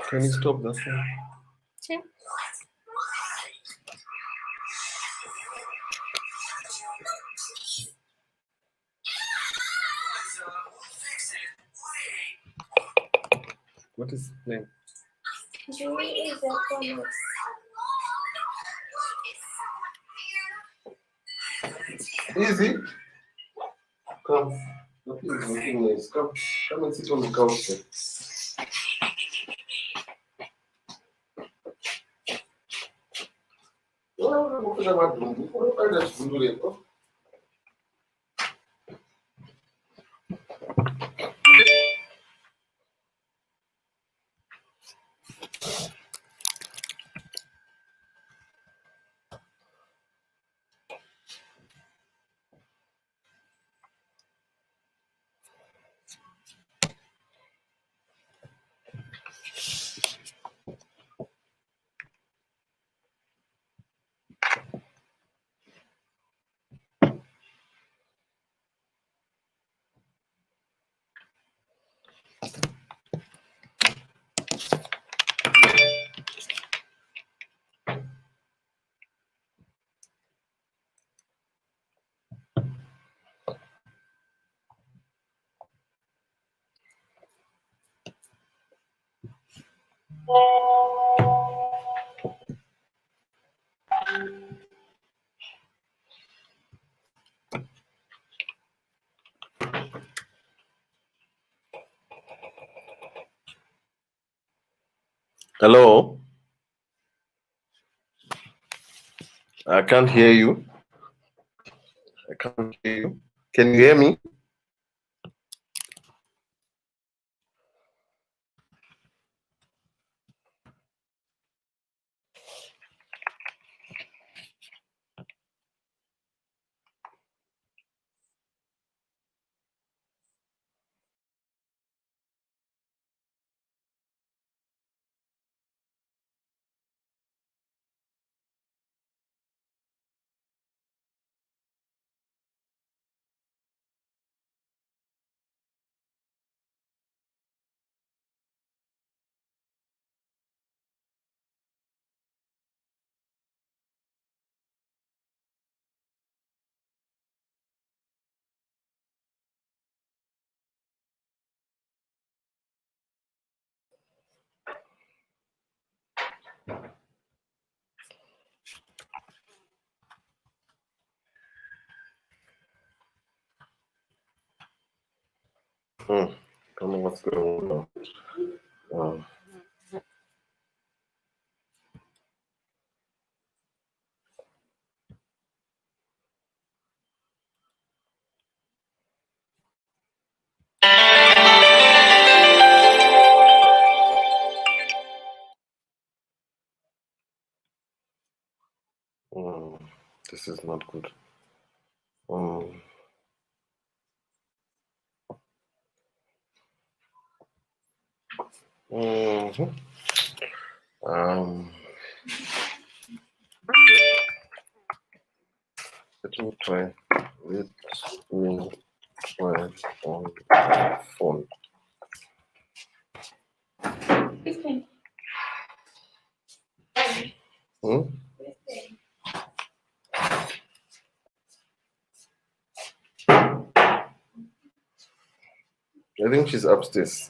Can you stop that one? Sure. What is the name? Julie is a bonus. Easy. Come. Nothing is making noise. Come and sit on the couch there. Hello? I can't hear you. I can't hear you. Can you hear me? Don't know what's going on. This is not good. Let me try. Let me try on phone. I think she's upstairs.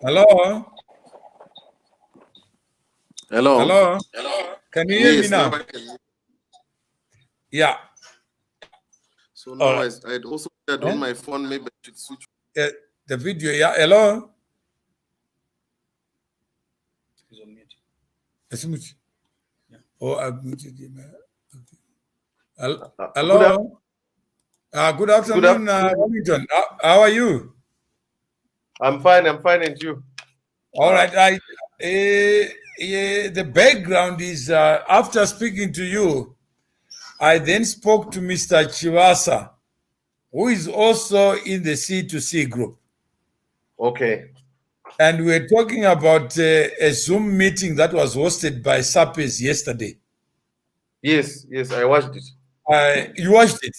Hello? Hello? Hello? Can you hear me now? Yeah. So now I'd also shared on my phone, maybe the video. Yeah, hello. He's on mute. It's mute. Yeah. Oh, I've muted him. Hello. Good afternoon, Wellington. How are you? I'm fine, and you? All right. The background is after speaking to you, I then spoke to Mr. Chivasa, who is also in the C2C group. Okay. And we're talking about a Zoom meeting that was hosted by SAPES yesterday. Yes, I watched it. You watched it?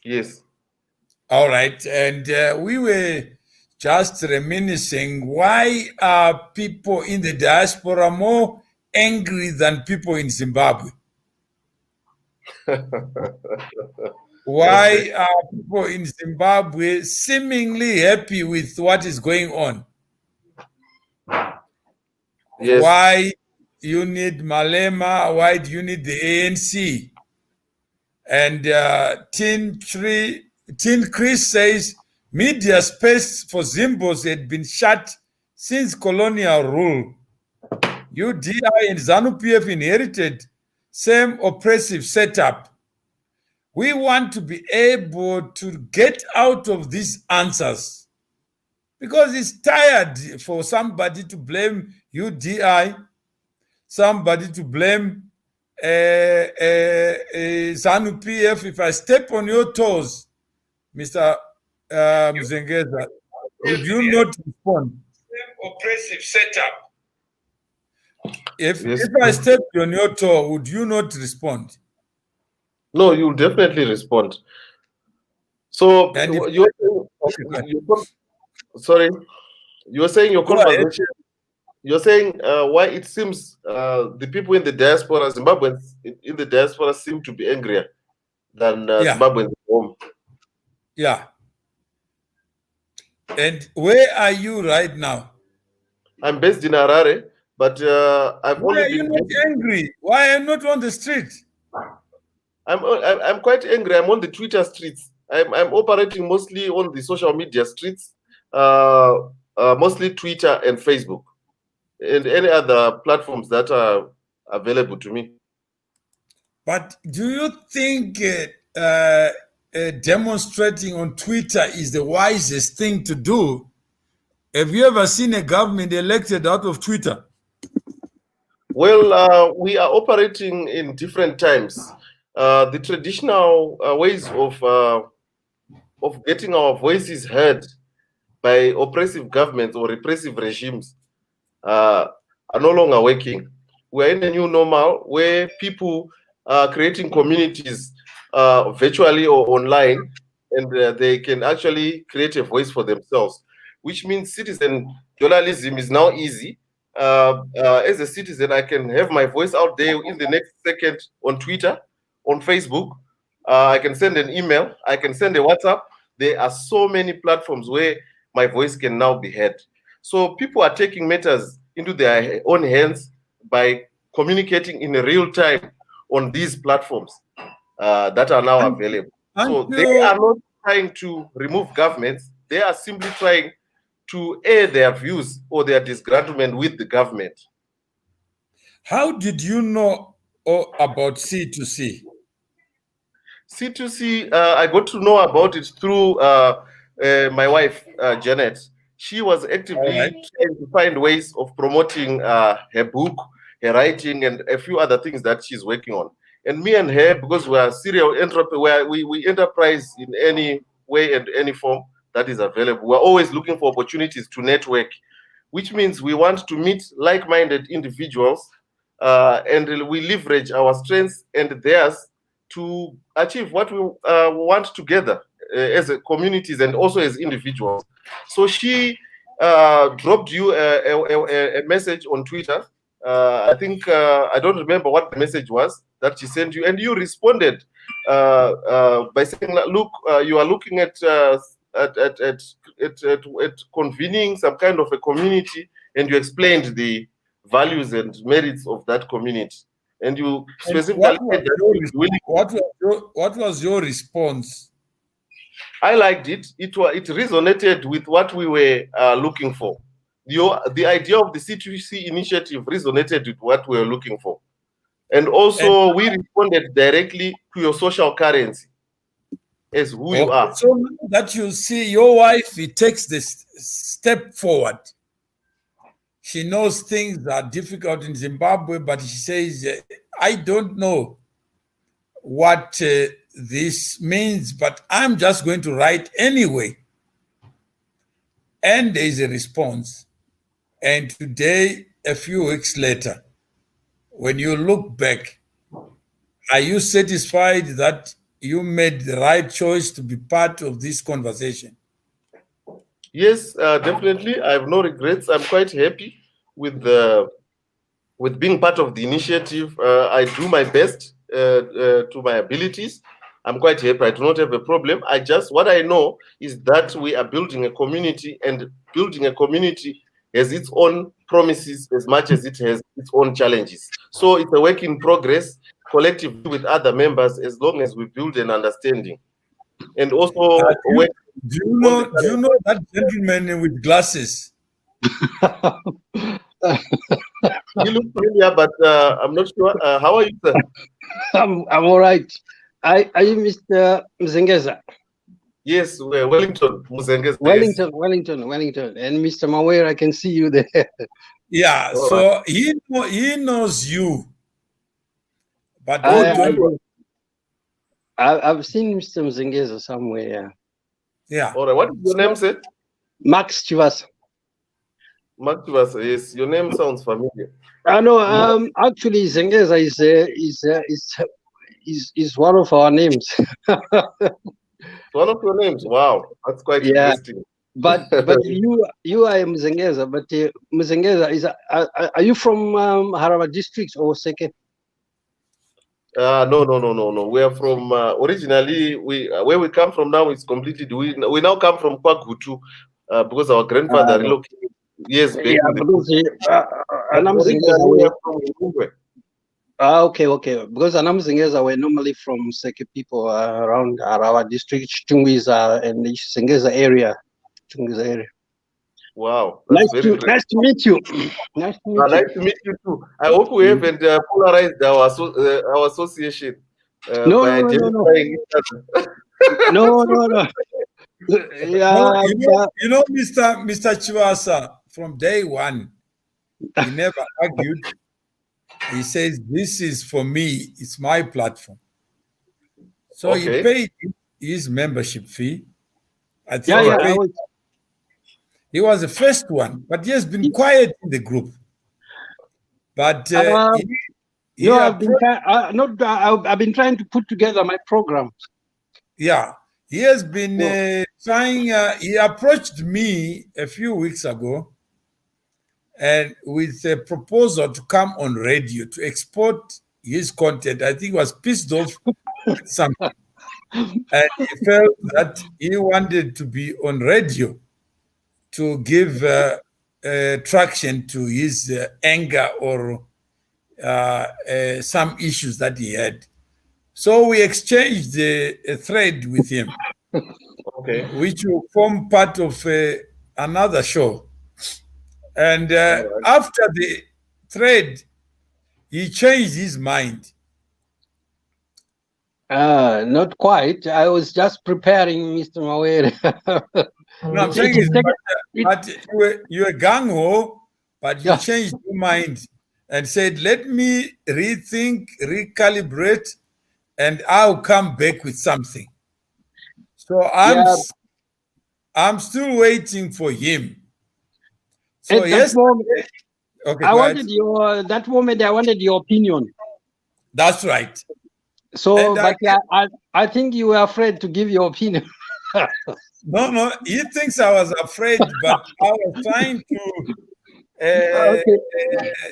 Yes. All right. And we were just reminiscing, why are people in the diaspora more angry than people in Zimbabwe? Why are people in Zimbabwe seemingly happy with what is going on? Yes. Why you need Malema? Why do you need the ANC? And Tin Chris says media space for Zimbos had been shut since colonial rule. UDI and ZANU-PF inherited same oppressive setup. We want to be able to get out of these answers, because it's tired for somebody to blame UDI, somebody to blame ZANU-PF. If I step on your toes, Mr. Mzengeza, would you not respond? Oppressive setup. If I step on your toe, would you not respond? No, you'll definitely respond. So sorry, you were saying your conversation. You're saying why it seems the people in the diaspora, Zimbabweans in the diaspora, seem to be angrier than Zimbabweans at home. Yeah. And where are you right now? I'm based in Harare, but I've Why only are been. You not angry? Why are you not on the street? I'm quite angry. I'm on the Twitter streets. I'm operating mostly on the social media streets, mostly Twitter and Facebook, and any other platforms that are available to me. But do you think demonstrating on Twitter is the wisest thing to do? Have you ever seen a government elected out of Twitter? Well, we are operating in different times. The traditional ways of getting our voices heard by oppressive governments or repressive regimes are no longer working. We're in a new normal where people are creating communities virtually or online, and they can actually create a voice for themselves, which means citizen journalism is now easy. As a citizen, I can have my voice out there in the next second on Twitter, on Facebook. I can send an email. I can send a WhatsApp. There are so many platforms where my voice can now be heard. So people are taking matters into their own hands by communicating in real time on these platforms that are now available. So they are not trying to remove governments. They are simply trying to air their views or their disgruntlement with the government. How did you know about C2C? C2C, I got to know about it through my wife, Janet. She was actively trying to find ways of promoting her book, her writing, and a few other things that she's working on. And me and her, because we are serial entrepreneurs, we enterprise in any way and any form that is available. We're always looking for opportunities to network, which means we want to meet like-minded individuals, and we leverage our strengths and theirs to achieve what we want together as communities and also as individuals. So she dropped you a message on Twitter. I think I don't remember what the message was that she sent you, and you responded by saying, "Look, you are looking at convening some kind of a community," and you explained the values and merits of that community. And you specifically what was your response? I liked it. It resonated with what we were looking for. The idea of the C2C initiative resonated with what we were looking for. And also, we responded directly to your social currency as who you are. So now that you see your wife, it takes this step forward. She knows things are difficult in Zimbabwe, but she says, I don't know what this means, but I'm just going to write anyway. And there is a response. And today, a few weeks later, when you look back, are you satisfied that you made the right choice to be part of this conversation? Yes, definitely. I have no regrets. I'm quite happy with being part of the initiative. I do my best to my abilities. I'm quite happy. I do not have a problem. What I know is that we are building a community, and building a community has its own promises as much as it has its own challenges. So it's a work in progress, collectively with other members, as long as we build an understanding. And also, do you know that gentleman with glasses? He looks familiar, but I'm not sure. How are you, sir? I'm all right. Are you Mr. Mzengeza? Yes, we're Wellington. Mzengeza, Wellington. And Mr. Mawere, I can see you there. Yeah, all so right. he knows you. But I've seen Mr. Mzengeza somewhere. Yeah. All right. What is your name, sir? Max Chivas. Max Chivas. Yes, your name sounds familiar. I know. Actually, Zengeza is one of our names. One of your names. Wow, that's quite interesting. But you are Mzengeza. But Mzengeza is. Are you from Haraba district or Seke? No. We are from originally. Where we come from now is completely. We now come from Kwagutu because our grandfather relocated years back. Yeah, because Anam Zengeza we are from Zimbabwe. Okay. Because Anam Zengeza were normally from Seke people around Haraba district, Chungiza and the Zengeza area. Wow, nice to meet you. Nice to meet you too. I hope we haven't polarized our association by identifying each other. No. Yeah, you know, Mr. Chivasa, from day one, he never argued. He says, "This is for me. It's my platform." So he paid his membership fee. I think he was the first one, but he has been quiet in the group. But I've been trying to put together my program. Yeah, he has been trying. He approached me a few weeks ago, and with a proposal to come on radio to export his content. I think he was pissed off with something, and he felt that he wanted to be on radio to give traction to his anger or some issues that he had. So we exchanged a thread with him, which will form part of another show. And after the thread, he changed his mind. Not quite. I was just preparing, Mr. Mawere. No, I'm saying but you were gung-ho, but you changed your mind and said, let me rethink, recalibrate, and I'll come back with something. So I'm still waiting for him. So at that moment, that moment I wanted your opinion. That's right. So, but I think you were afraid to give your opinion. No, he thinks I was afraid, but I was trying to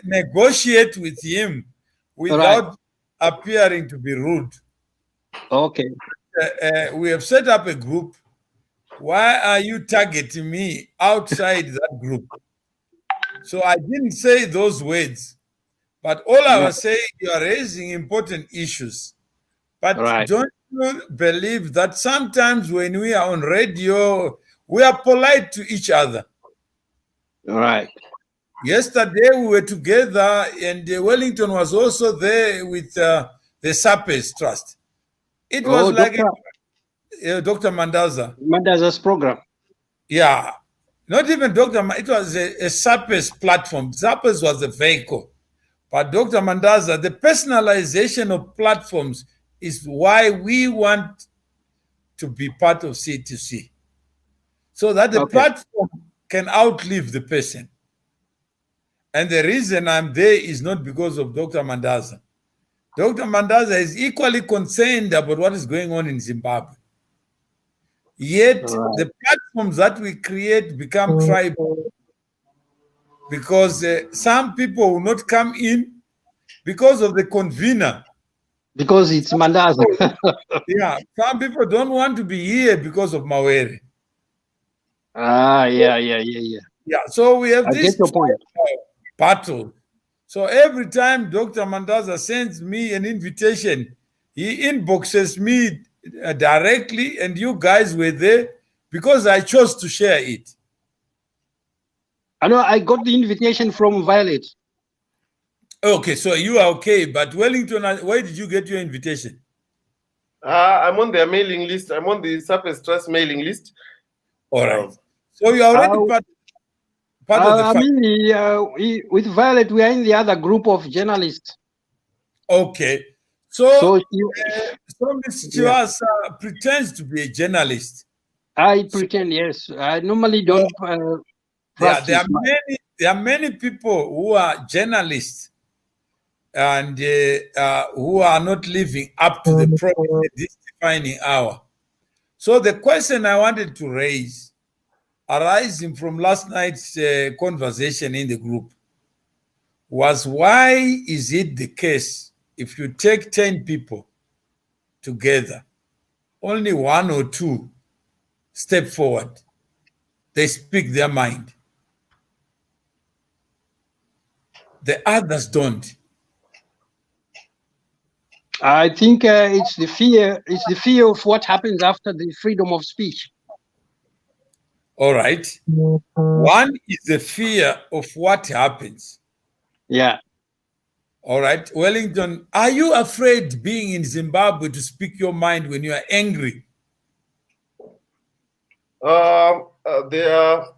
negotiate with him without appearing to be rude. Okay. We have set up a group. Why are you targeting me outside that group? So I didn't say those words, but all I was saying, you are raising important issues. But don't you believe that sometimes when we are on radio, we are polite to each other? All right. Yesterday we were together, and Wellington was also there with the Sappers Trust. It was Oh, like Dr. Dr. Mandaza. Mandaza's program. Yeah, not even it was a Sappers platform. Sappers was the vehicle. But Dr. Mandaza, the personalization of platforms is why we want to be part of C2C. So that the Okay. platform can outlive the person. And the reason I'm there is not because of Dr. Mandaza. Dr. Mandaza is equally concerned about what is going on in Zimbabwe. Yet the platforms that we create become tribal because some people will not come in because of the convener. Because it's Mandaza. Yeah, some people don't want to be here because of Mawere. Yeah. Yeah, so we have I this get your point. battle. So every time Dr. Mandaza sends me an invitation, he inboxes me directly, and you guys were there because I chose to share it. I know I got the invitation from Violet. Okay, so you are okay, but Wellington, where did you get your invitation? I'm on their mailing list. I'm on the Sappers Trust mailing list. All right. So you are already part of the family. With Violet, we are in the other group of journalists. Okay. So Ms. Chiwasa pretends to be a journalist. I pretend, yes. I normally don't practice. There are many people who are journalists and who are not living up to the promise at this defining hour. So the question I wanted to raise, arising from last night's conversation in the group, was why is it the case if you take 10 people together, only one or two step forward, they speak their mind. The others don't. I think it's the fear. It's the fear of what happens after the freedom of speech. All right. One is the fear of what happens. Yeah. All right. Wellington, are you afraid being in Zimbabwe to speak your mind when you are angry? There are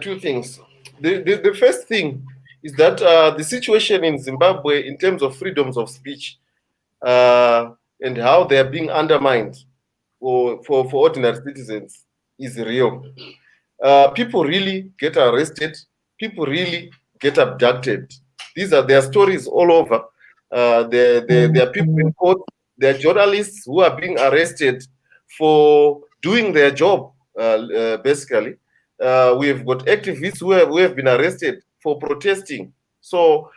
two things. The first thing is that the situation in Zimbabwe in terms of freedoms of speech and how they are being undermined for ordinary citizens is real. People really get arrested. People really get abducted. These are their stories all over. There are people in court. There are journalists who are being arrested for doing their job, basically. We've got activists who have been arrested for protesting. So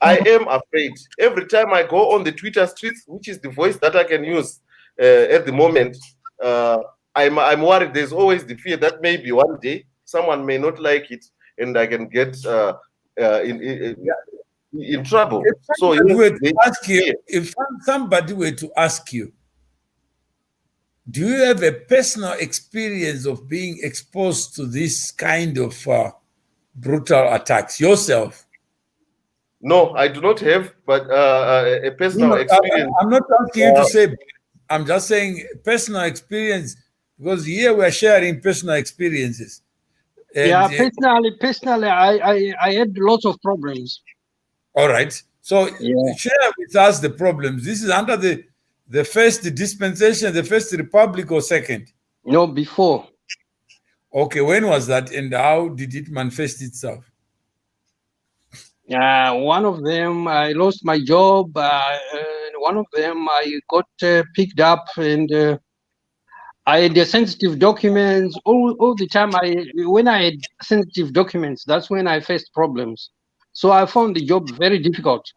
I am afraid. Every time I go on the Twitter streets, which is the voice that I can use at the moment, I'm worried. There's always the fear that maybe one day someone may not like it and I can get in trouble. If somebody were to ask you, do you have a personal experience of being exposed to this kind of brutal attacks yourself? No, I do not have, but a personal experience. I'm not asking you to say, I'm just saying personal experience, because here we're sharing personal experiences. And, yeah, personally, I had lots of problems. All right. So share with us the problems. This is under the first dispensation, the first republic, or second? No, before. Okay, when was that and how did it manifest itself? One of them, I lost my job. One of them, I got picked up, and I had the sensitive documents all the time. When I had sensitive documents, that's when I faced problems. So I found the job very difficult.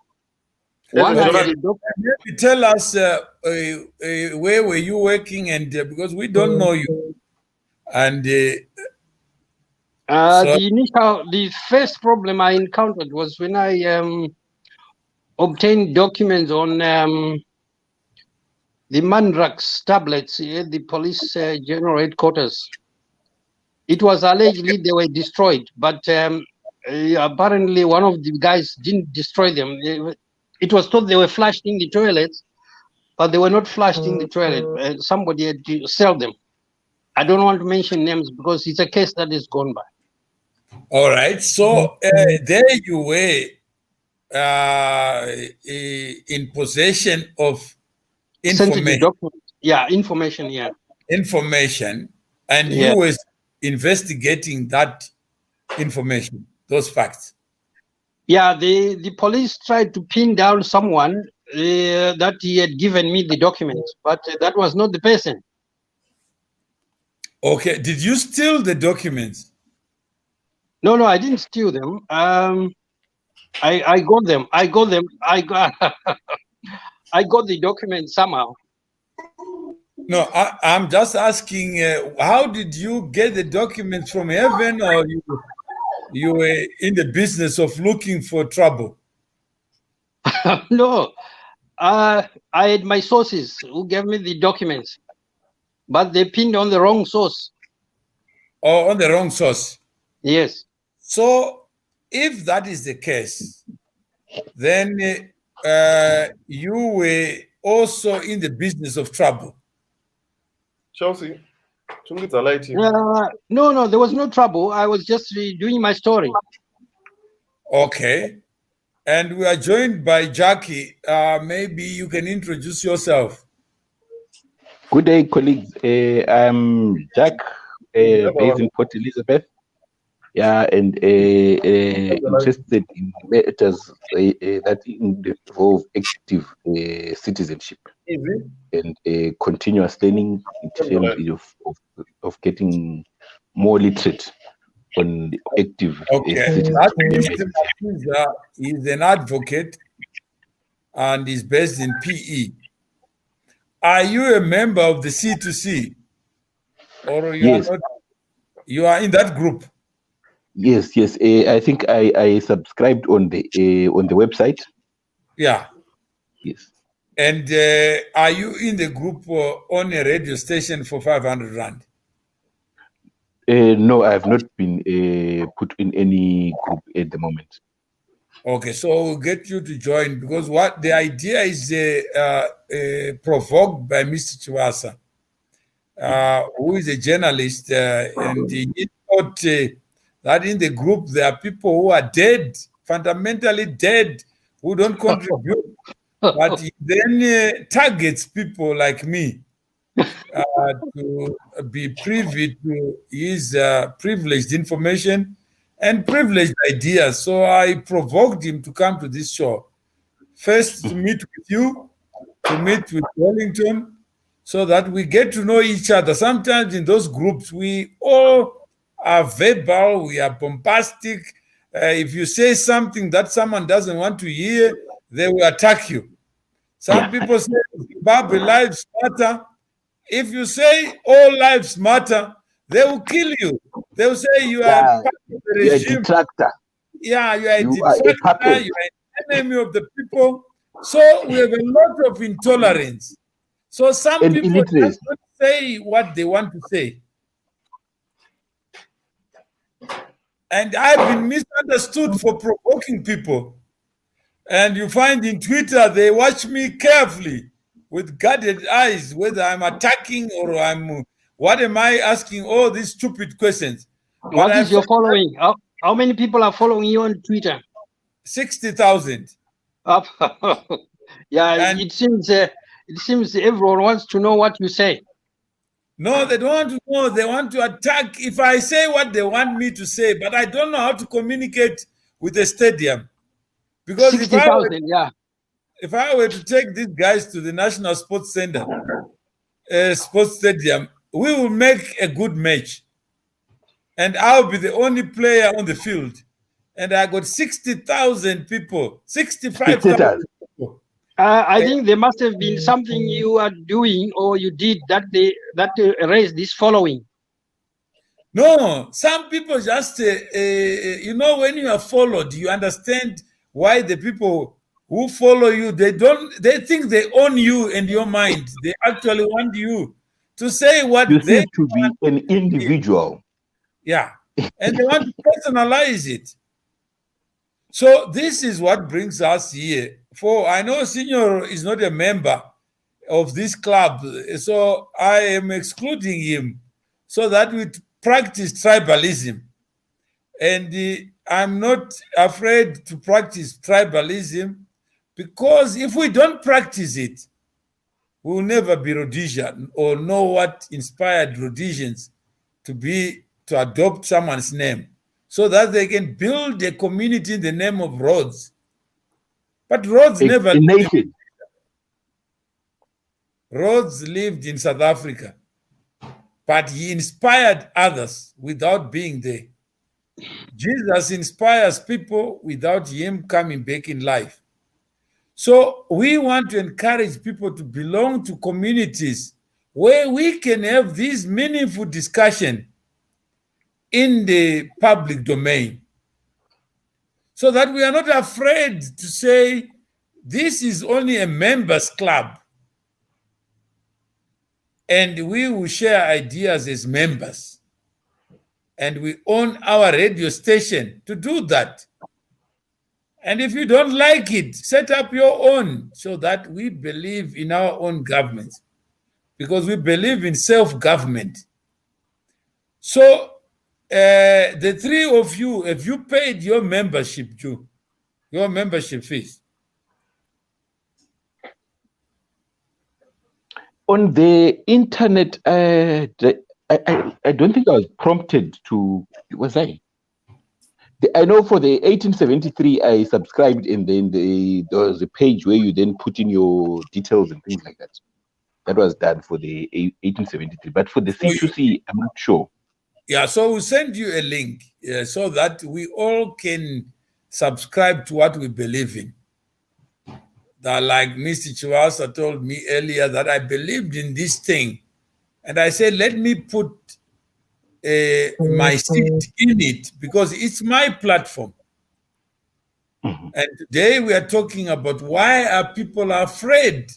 Maybe tell us where were you working, and because we don't know you. And the first problem I encountered was when I obtained documents on the Mandrax tablets at the police general headquarters. It was allegedly they were destroyed, but apparently one of the guys didn't destroy them. It was thought they were flushed in the toilets, but they were not flushed in the toilet. Somebody had to sell them. I don't want to mention names because it's a case that is gone by. All right. So there you were in possession of information. Yeah, information. Yeah. Information, and you were investigating that information, those facts. Yeah, the police tried to pin down someone that he had given me the documents, but that was not the person. Okay. Did you steal the documents? No, I didn't steal them. I got them. I got I got the documents somehow. No, I'm just asking, how did you get the documents from heaven, or you were in the business of looking for trouble? No, I had my sources who gave me the documents, but they pinned on the wrong source. Oh, on the wrong source? Yes. So, if that is the case, then you were also in the business of trouble. Chelsea, no, there was no trouble. I was just doing my story. Okay. And we are joined by Jackie. Maybe you can introduce yourself. Good day, colleagues. I'm Jack, based in Port Elizabeth. Yeah, and interested in matters that involve active citizenship and continuous learning in terms of getting more literate on the active citizenship. He's an advocate and is based in PE. Are you a member of the C2C? Or yes. You are in that group? Yes. I think I subscribed on the website. Yeah. Yes. And are you in the group on a radio station for 500 Rand? No, I have not been put in any group at the moment. Okay, so we'll get you to join, because what the idea is provoked by Mr. Chiwasa, who is a journalist, and he thought that in the group there are people who are dead, fundamentally dead, who don't contribute, but he then targets people like me to be privy to his privileged information and privileged ideas. So I provoked him to come to this show. First, to meet with you, to meet with Wellington, so that we get to know each other. Sometimes in those groups, we all are verbal, we are bombastic. If you say something that someone doesn't want to hear, they will attack you. Some people say Zimbabwe lives matter. If you say all lives matter, they will kill you. They will say you are part of the regime. You're a detractor. Yeah, you are a detractor. You are an enemy of the people. So we have a lot of intolerance. So some people just don't say what they want to say. And I've been misunderstood for provoking people. And you find in Twitter, they watch me carefully with guarded eyes, whether I'm attacking or what am I asking all these stupid questions. What is your following? How many people are following you on Twitter? 60,000. Yeah, and it seems everyone wants to know what you say. No, they don't want to know. They want to attack. If I say what they want me to say, but I don't know how to communicate with the stadium. Because 60,000, if I were to take these guys to the National Sports Center, Sports Stadium, we will make a good match. And I'll be the only player on the field. And I got 60,000 people, 65,000 people. I think there must have been something you are doing or you did that raised this following. No, some people just, when you are followed, you understand why the people who follow you, they think they own you and your mind. They actually want you to say what You they seem to be want. an individual. Yeah. And they want to personalize it. So this is what brings us here. For I know Senior is not a member of this club, so I am excluding him so that we practice tribalism. And I'm not afraid to practice tribalism, because if we don't practice it, we will never be Rhodesian or know what inspired Rhodesians to adopt someone's name, so that they can build a community in the name of Rhodes. But Rhodes never A lived. nation. Rhodes lived in South Africa, but he inspired others without being there. Jesus inspires people without him coming back in life. So we want to encourage people to belong to communities where we can have this meaningful discussion in the public domain, so that we are not afraid to say this is only a members club and we will share ideas as members. And we own our radio station to do that. And if you don't like it, set up your own, so that we believe in our own government, because we believe in self-government. So the three of you, have you paid your membership due, your membership fees? On the internet, I don't think I was prompted to, was I? I know for the 1873, I subscribed, and then there was a page where you then put in your details and things like that. That was done for the 1873. But for the C2C, I'm not sure. Yeah, so we'll send you a link so that we all can subscribe to what we believe in. That, like Mr. Chiwasa told me earlier, that I believed in this thing. And I said, let me put my seat in it, because it's my platform. Mhm. And today we are talking about why are people afraid.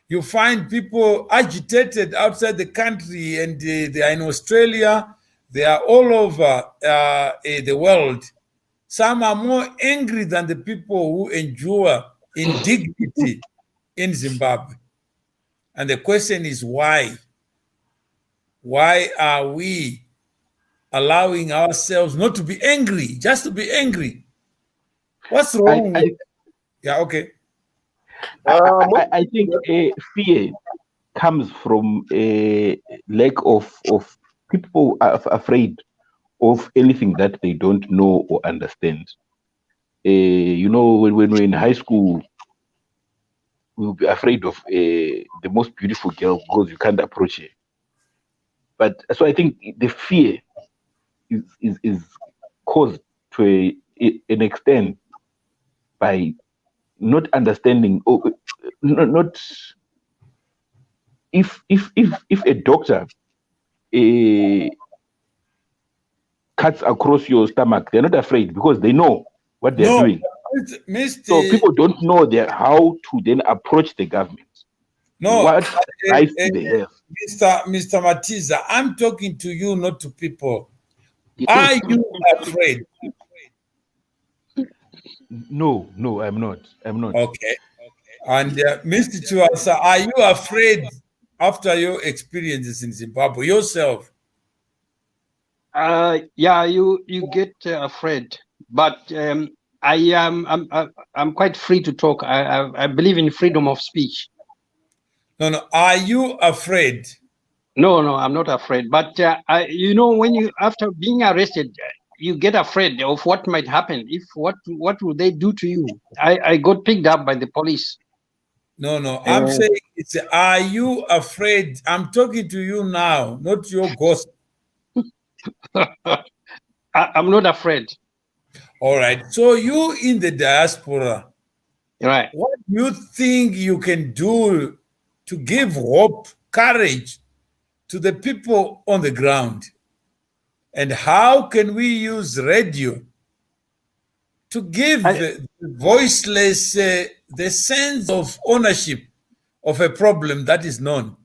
You find people agitated outside the country, and they are in Australia, they are all over the world. Some are more angry than the people who endure indignity in Zimbabwe. And the question is why? Why are we allowing ourselves not to be angry, just to be angry? What's wrong? Yeah, okay. I think fear comes from a lack of people are afraid of anything that they don't know or understand. You know, when we're in high school, we'll be afraid of the most beautiful girl because you can't approach her. But so I think the fear is caused to an extent by not understanding, or not if a doctor cuts across your stomach, they're not afraid because they know what they're doing. So people don't know how to then approach the government. No, what rights do they have? Mr. Matiza, I'm talking to you, not to people. Are you afraid? No, I'm not. Okay. And Mr. Chiwasa, are you afraid after your experiences in Zimbabwe yourself? Yeah, you get afraid, but I'm quite free to talk. I believe in freedom of speech. No. Are you afraid? No, I'm not afraid. But you know, when you after being arrested, you get afraid of what might happen. If what will they do to you? I got picked up by the police. No. I'm saying are you afraid? I'm talking to you now, not your ghost. I'm not afraid. All right. So you in the diaspora, right? What do you think you can do to give hope, courage to the people on the ground? And how can we use radio to give the voiceless the sense of ownership of a problem that is known?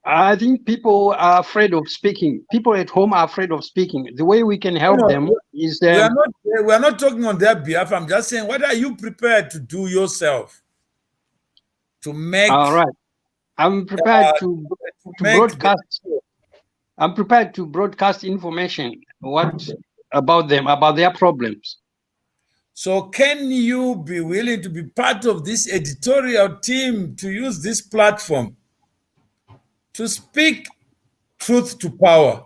I think people are afraid of speaking. People at home are afraid of speaking. The way we can help them is we are not talking on their behalf. I'm just saying, what are you prepared to do yourself to make? All right. I'm prepared to broadcast. I'm prepared to broadcast information about them, about their problems. So can you be willing to be part of this editorial team to use this platform to speak truth to power?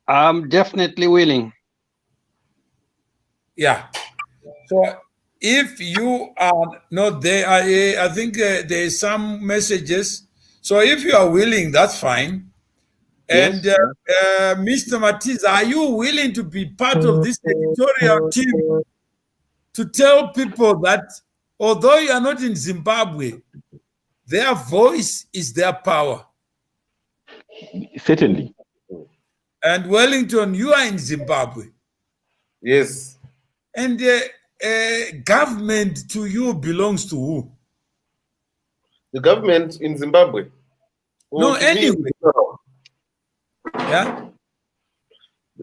I'm definitely willing. Yeah. So if you are not there, I think there is some messages. So if you are willing, that's fine. And Mr. Matiza, are you willing to be part of this editorial team to tell people that although you are not in Zimbabwe, their voice is their power? Certainly. And Wellington, you are in Zimbabwe. Yes. And government to you belongs to who? The government in Zimbabwe. No, anyway. Yeah.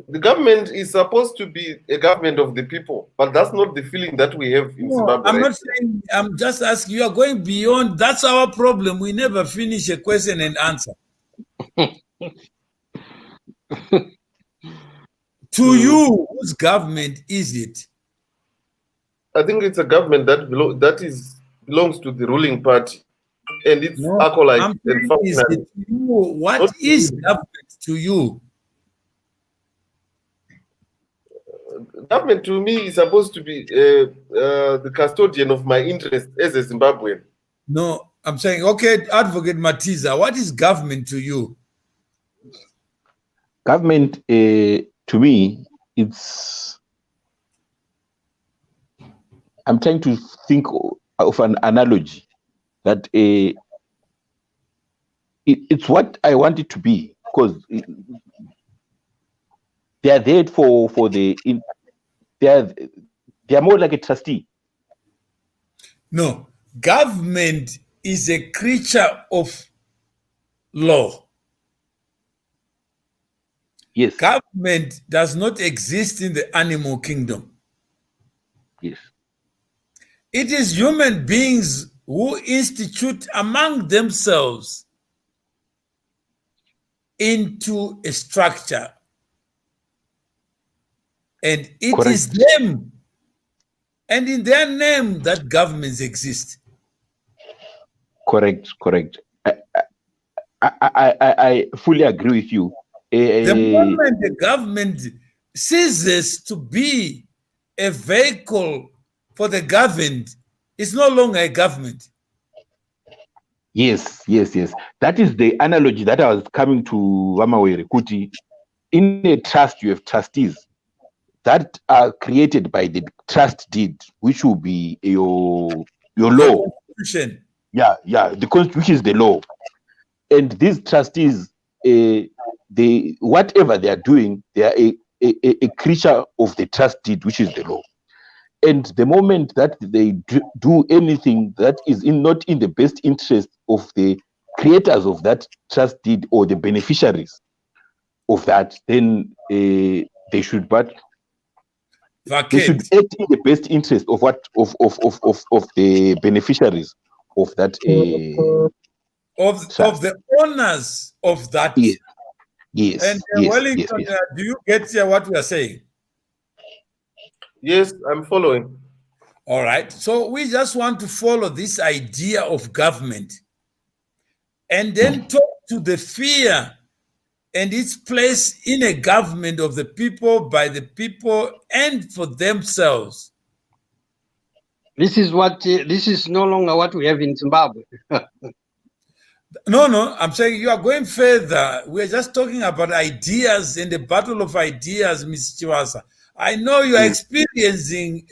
The government is supposed to be a government of the people, but that's not the feeling that we have in Zimbabwe. I'm not saying, I'm just asking, you are going beyond. That's our problem. We never finish a question and answer. To you, whose government is it? I think it's a government that belongs to the ruling party, and it's acolyte and functionary. What is government to you? Government to me is supposed to be the custodian of my interests as a Zimbabwean. No, I'm saying, okay, Advocate Matiza, what is government to you? Government, to me, I'm trying to think of an analogy that it's what I want it to be, because they are there they are more like a trustee. No, government is a creature of law. Yes. Government does not exist in the animal kingdom. Yes. It is human beings who institute among themselves into a structure. And it is them, and in their name, that governments exist. Correct. I fully agree with you. The moment the government ceases to be a vehicle for the governed, it's no longer a government. Yes. That is the analogy that I was coming to, Wamawere Kuti. In a trust, you have trustees that are created by the trust deed, which will be your law. Constitution. Yeah, the Constitution is the law. And these trustees, they whatever they are doing, they are a creature of the trust deed, which is the law. And the moment that they do anything that is not in the best interest of the creators of that trust deed or the beneficiaries of that, then they should they should act in the best interest of the beneficiaries of that of the owners of that. Yes. And Wellington, do you get what we are saying? Yes, I'm following. All right. So we just want to follow this idea of government and then talk to the fear and its place in a government of the people, by the people, and for themselves. This is no longer what we have in Zimbabwe. No, I'm saying you are going further. We're just talking about ideas and the battle of ideas, Ms. Chiwasa. I know you are experiencing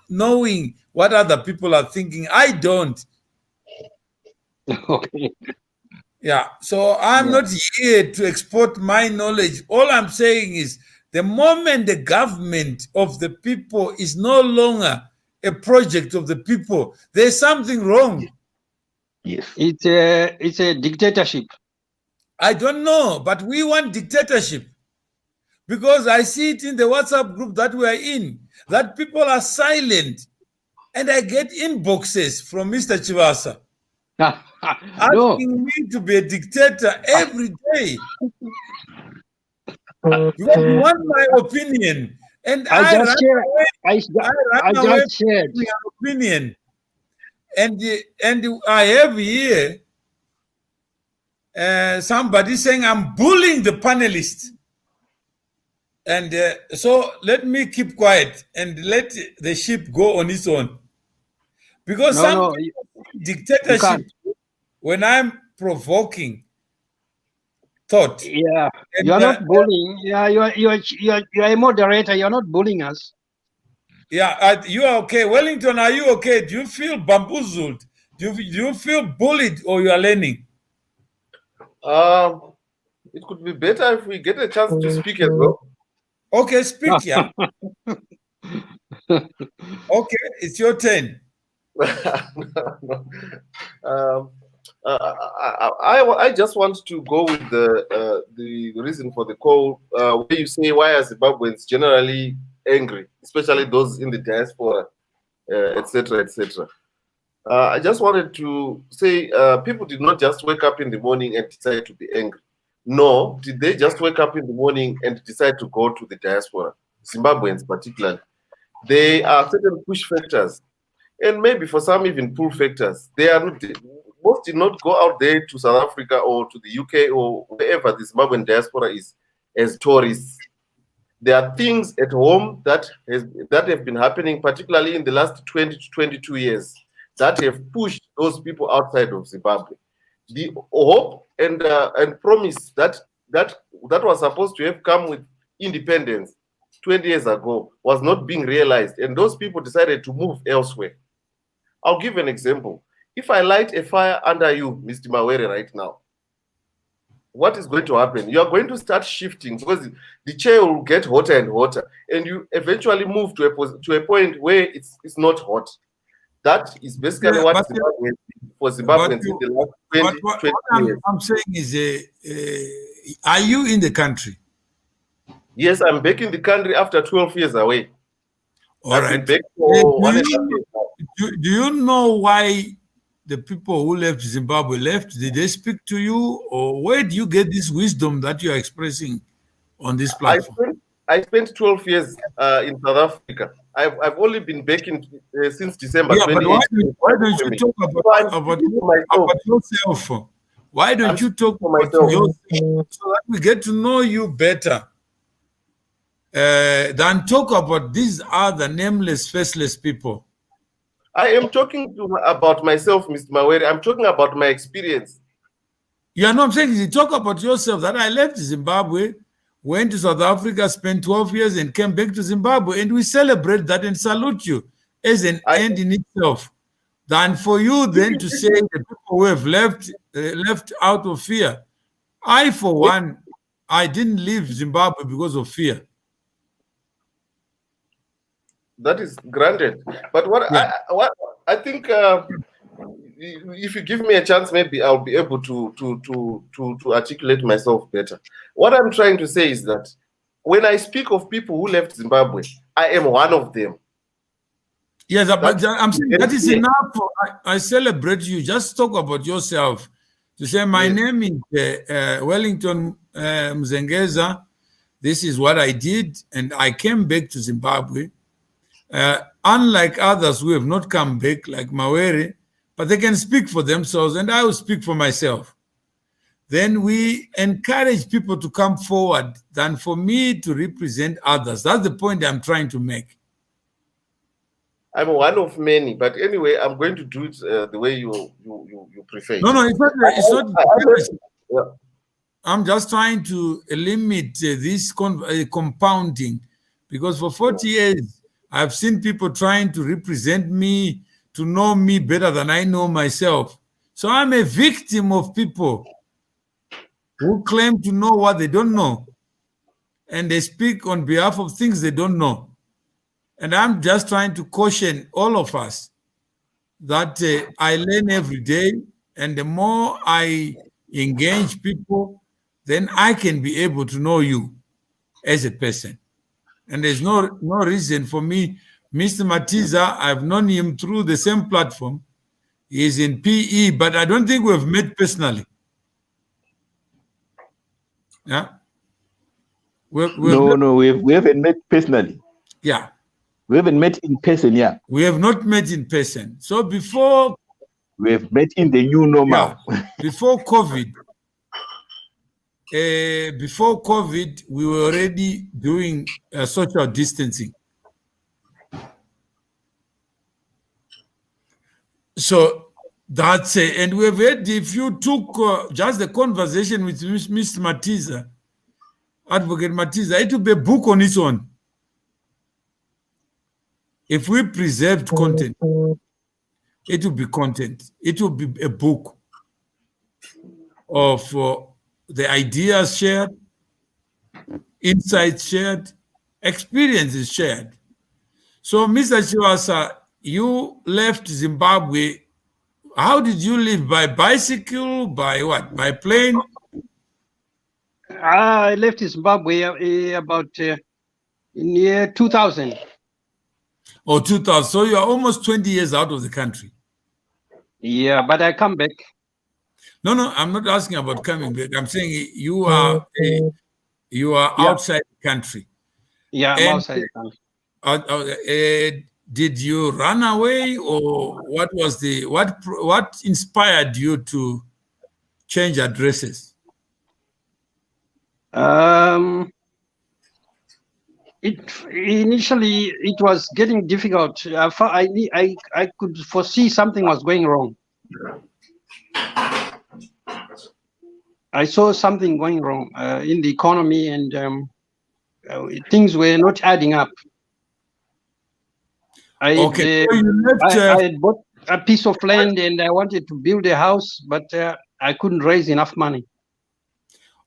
knowing what other people are thinking. I don't. Okay. Yeah, so I'm not here to export my knowledge. All I'm saying is the moment the government of the people is no longer a project of the people, there's something wrong. Yes. It's a dictatorship. I don't know, but we want dictatorship because I see it in the WhatsApp group that we are in, that people are silent. And I get inboxes from Mr. Chivasa No. asking me to be a dictator every day. You want my opinion, and I ran just shared. away. I ran away just shared. from your opinion, and I have here somebody saying I'm bullying the panelists, and so let me keep quiet and let the ship go on its own, because some people see dictatorship when I'm provoking thought. Yeah, And, you're not bullying. Yeah, you're a moderator. You're not bullying us. Yeah, you are okay. Wellington, are you okay? Do you feel bamboozled? Do you feel bullied, or you are learning? It could be better if we get a chance to speak as well. Okay, speak, yeah. Okay, it's your turn. I just want to go with the reason for the call, where you say why are Zimbabweans generally angry, especially those in the diaspora, etc., etc. I just wanted to say people did not just wake up in the morning and decide to be angry. No, did they just wake up in the morning and decide to go to the diaspora, Zimbabweans particularly. There are certain push factors, and maybe for some even pull factors. Most did not go out there to South Africa or to the UK or wherever the Zimbabwean diaspora is as tourists. There are things at home that have been happening, particularly in the last 20 to 22 years, that have pushed those people outside of Zimbabwe. The hope and promise that was supposed to have come with independence 20 years ago was not being realized, and those people decided to move elsewhere. I'll give an example. If I light a fire under you, Mr. Mawere, right now, what is going to happen? You are going to start shifting because the chair will get hotter and hotter, and you eventually move to a point where it's not hot. That is basically what Zimbabweans in the last 20 years. I'm saying is, are you in the country? Yes, I'm back in the country after 12 years away. All right. Do you know why the people who left Zimbabwe left? Did they speak to you, or where do you get this wisdom that you are expressing on this platform? I spent 12 years in South Africa. I've only been back since December 2018. Why don't you talk about yourself? Why don't you talk about yourself so that we get to know you better than talk about these other nameless, faceless people? I am talking about myself, Mr. Mawere. I'm talking about my experience. Yeah, no, I'm saying you talk about yourself, that I left Zimbabwe, went to South Africa, spent 12 years and came back to Zimbabwe, and we celebrate that and salute you as an end in itself. Than for you then to say the people who have left out of fear. I, for one, I didn't leave Zimbabwe because of fear. That is granted. But what I think, if you give me a chance, maybe I'll be able to articulate myself better. What I'm trying to say is that when I speak of people who left Zimbabwe, I am one of them. Yes, but I'm saying that is enough. I celebrate you. Just talk about yourself. To say, my name is Wellington Mzengeza. This is what I did, and I came back to Zimbabwe. Unlike others who have not come back, like Mawere, but they can speak for themselves, and I will speak for myself. Then we encourage people to come forward than for me to represent others. That's the point I'm trying to make. I'm one of many, but anyway, I'm going to do it the way you prefer. No, it's not. I'm just trying to limit this compounding, because for 40 years, I've seen people trying to represent me, to know me better than I know myself. So I'm a victim of people who claim to know what they don't know, and they speak on behalf of things they don't know. And I'm just trying to caution all of us that I learn every day, and the more I engage people, then I can be able to know you as a person. And there's no reason for me. Mr. Matiza, I've known him through the same platform. He's in PE, but I don't think we've met personally. Yeah. We haven't met personally. Yeah. We haven't met in person, yeah. We have not met in person. So before... We have met in the new normal. Yeah, before COVID, we were already doing social distancing. So that's it. And we've had, if you took just the conversation with Mr. Matiza, Advocate Matiza, it would be a book on its own. If we preserved content, it would be content. It would be a book of the ideas shared, insights shared, experiences shared. So, Mr. Chiwasa, you left Zimbabwe. How did you live? By bicycle? By what? By plane? I left Zimbabwe about in year 2000. Oh, 2000. So you are almost 20 years out of the country. Yeah, but I come back. No, I'm not asking about coming back. I'm saying you are outside the country. Yeah, I'm outside the country. Did you run away, or what was what inspired you to change addresses? Initially it was getting difficult. I could foresee something was going wrong. I saw something going wrong in the economy, and things were not adding up. I had bought a piece of land and I wanted to build a house, but I couldn't raise enough money.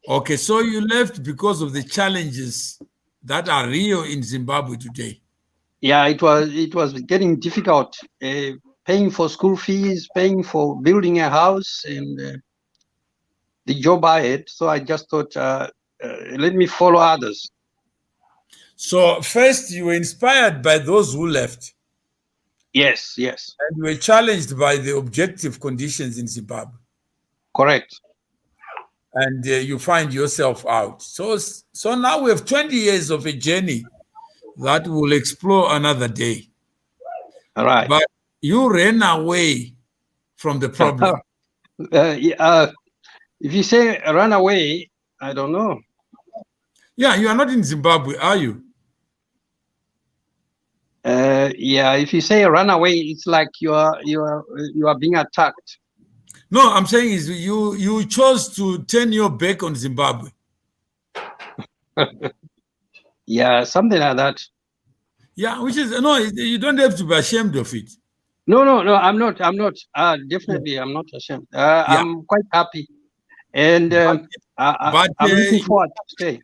Okay, so you left because of the challenges that are real in Zimbabwe today. Yeah, it was getting difficult, paying for school fees, paying for building a house, and the job I had. So I just thought, let me follow others. So first you were inspired by those who left. Yes. And you were challenged by the objective conditions in Zimbabwe. Correct. And you find yourself out. So now we have 20 years of a journey that we'll explore another day. All right. But you ran away from the problem. If you say run away, I don't know. Yeah, you are not in Zimbabwe, are you? Yeah, if you say run away, it's like you are being attacked. No, I'm saying is you chose to turn your back on Zimbabwe. Yeah, something like that. Yeah, which is no, you don't have to be ashamed of it. No, I'm not. Definitely, I'm not ashamed. Yeah. I'm quite happy, and I'm looking forward to stay.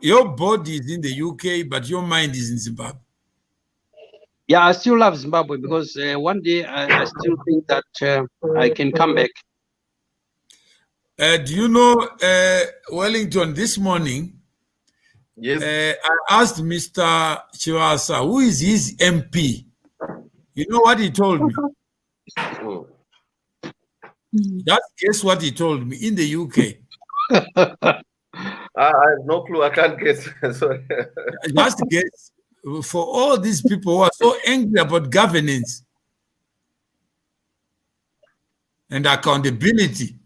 Your body is in the UK, but your mind is in Zimbabwe. Yeah, I still love Zimbabwe because one day I still think that I can come back. Do you know, Wellington, this morning, yes, I asked Mr. Chiwasa, who is his MP? You know what he told me? Just guess what he told me in the UK. I have no clue. I can't guess. Sorry. Just guess. For all these people who are so angry about governance and accountability,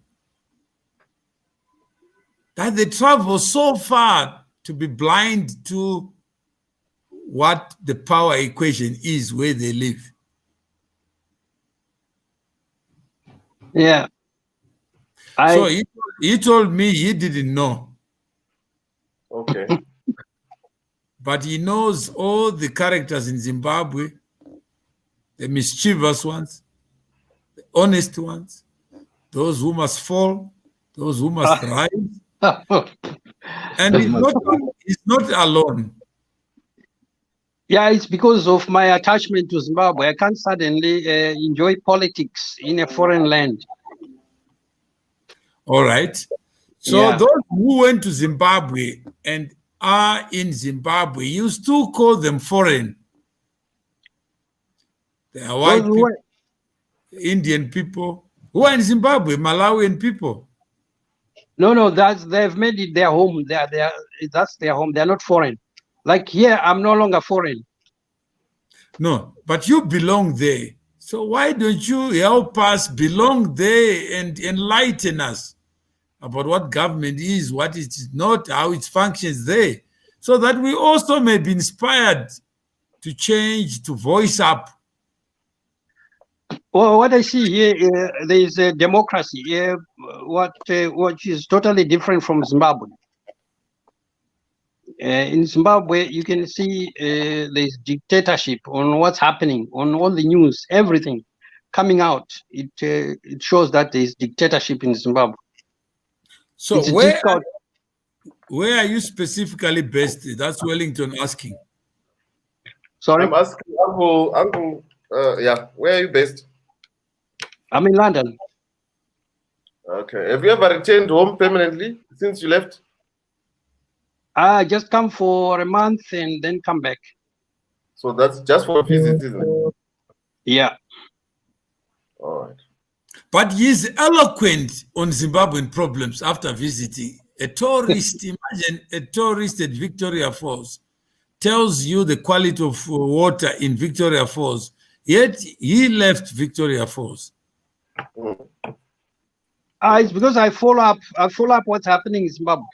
that they travel so far to be blind to what the power equation is where they live. Yeah. So he told me he didn't know. Okay. But he knows all the characters in Zimbabwe, the mischievous ones, the honest ones, those who must fall, those who must rise. And he's not alone. Yeah, it's because of my attachment to Zimbabwe. I can't suddenly enjoy politics in a foreign land. All right. So Yeah. those who went to Zimbabwe and are in Zimbabwe, you still call them foreign. They are white people, Indian people who are in Zimbabwe, Malawian people. No, they've made it their home. That's their home. They're not foreign. Like here, I'm no longer foreign. No, but you belong there. So why don't you help us belong there and enlighten us about what government is, what it is not, how it functions there, so that we also may be inspired to change, to voice up. Well, what I see here, there is a democracy here, what is totally different from Zimbabwe. In Zimbabwe, you can see there's dictatorship on what's happening, on all the news, everything coming out. It shows that there's dictatorship in Zimbabwe. So where are you specifically based? That's Wellington asking. Sorry? I'm asking Uncle, yeah, where are you based? I'm in London. Okay. Have you ever returned home permanently since you left? I just come for a month and then come back. So that's just for a visit, isn't it? Yeah. All right. But he's eloquent on Zimbabwean problems after visiting. A tourist, imagine a tourist at Victoria Falls tells you the quality of water in Victoria Falls, yet he left Victoria Falls. It's because I follow up what's happening in Zimbabwe.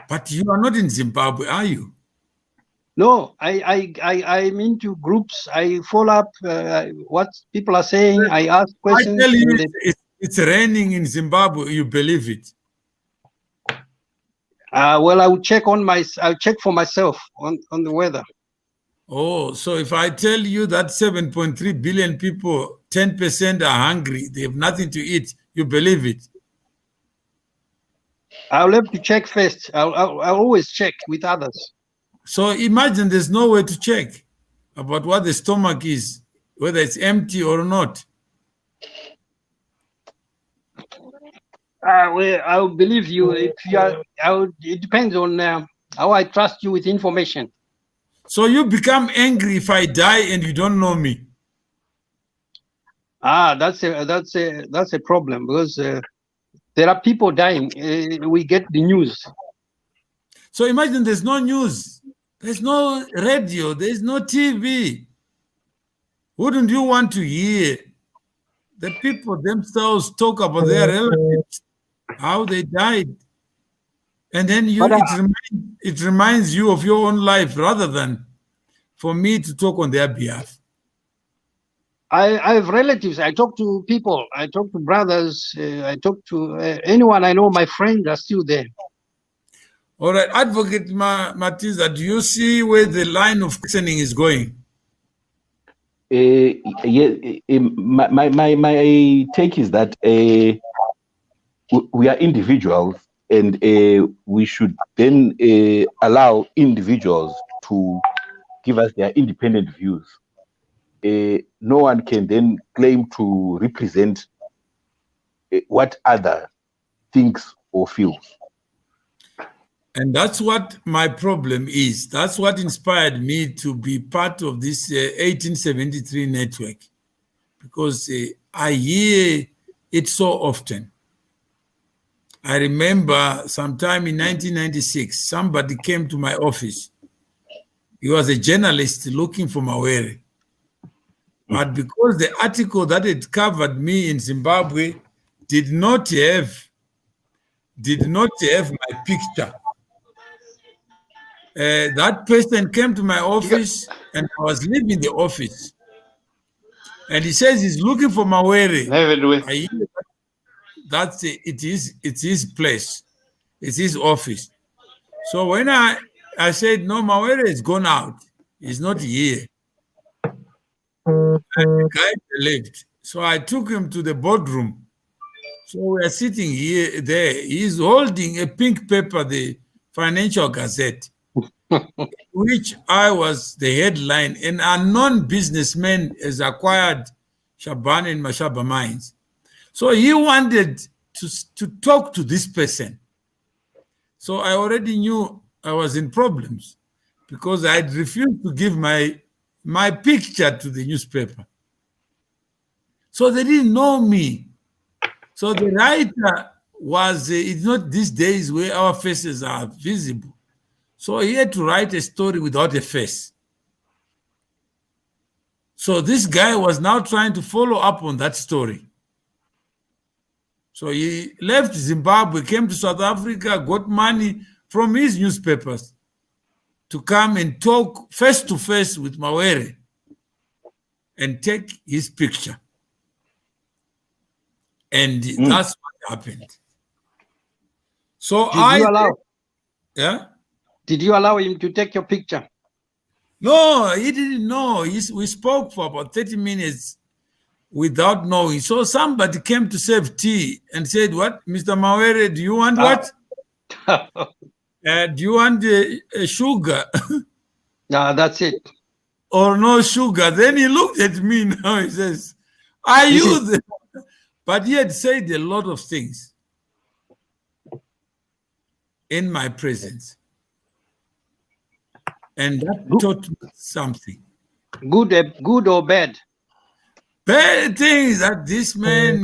But you are not in Zimbabwe, are you? No, I'm into groups. I follow up what people are saying. I ask questions. I tell you, it's raining in Zimbabwe. You believe it? Well, I'll check for myself on the weather. Oh, so if I tell you that 7.3 billion people, 10% are hungry, they have nothing to eat, you believe it? I'll have to check first. I'll always check with others. So imagine there's no way to check about what the stomach is, whether it's empty or not. Well, I'll believe you. If you are, it depends on how I trust you with information. So you become angry if I die and you don't know me. That's a problem because there are people dying. We get the news. So imagine there's no news, there's no radio, there's no TV. Wouldn't you want to hear the people themselves talk about their relatives, how they died? And then it reminds you of your own life rather than for me to talk on their behalf. I have relatives. I talk to people. I talk to brothers. I talk to anyone I know. My friends are still there. All right, Advocate Matiza, do you see where the line of questioning is going? My take is that we are individuals, and we should then allow individuals to give us their independent views. No one can then claim to represent what other thinks or feels. And that's what my problem is. That's what inspired me to be part of this 1873 network, because I hear it so often. I remember sometime in 1996, somebody came to my office. He was a journalist looking for Mawere. But because the article that had covered me in Zimbabwe did not have my picture, that person came to my office and I was leaving the office. And he says he's looking for Mawere. That's it. It's his place. It's his office. So when I said, no, Mawere is gone out. He's not here. And the guy left. So I took him to the boardroom So we are sitting here, there. He's holding a pink paper, the Financial Gazette, which I was the headline. An unknown businessman has acquired Shaban and Mashaba mines. So he wanted to talk to this person. So I already knew I was in problems because I had refused to give my picture to the newspaper. So they didn't know me. So the writer was, it's not these days where our faces are visible. So he had to write a story without a face. So this guy was now trying to follow up on that story. So he left Zimbabwe, came to South Africa, got money from his newspapers to come and talk face to face with Mawere and take his picture. And that's what happened. So Did you allow him to take your picture? No, he didn't know. We spoke for about 30 minutes without knowing. So somebody came to serve tea and said, "What, Mr. Mawere, do you want what? Do you want sugar?" No, that's it. Or no sugar. Then he looked at me now. He says, "Are you there?" But he had said a lot of things in my presence. And that taught me something. Good or bad? Bad things that this man,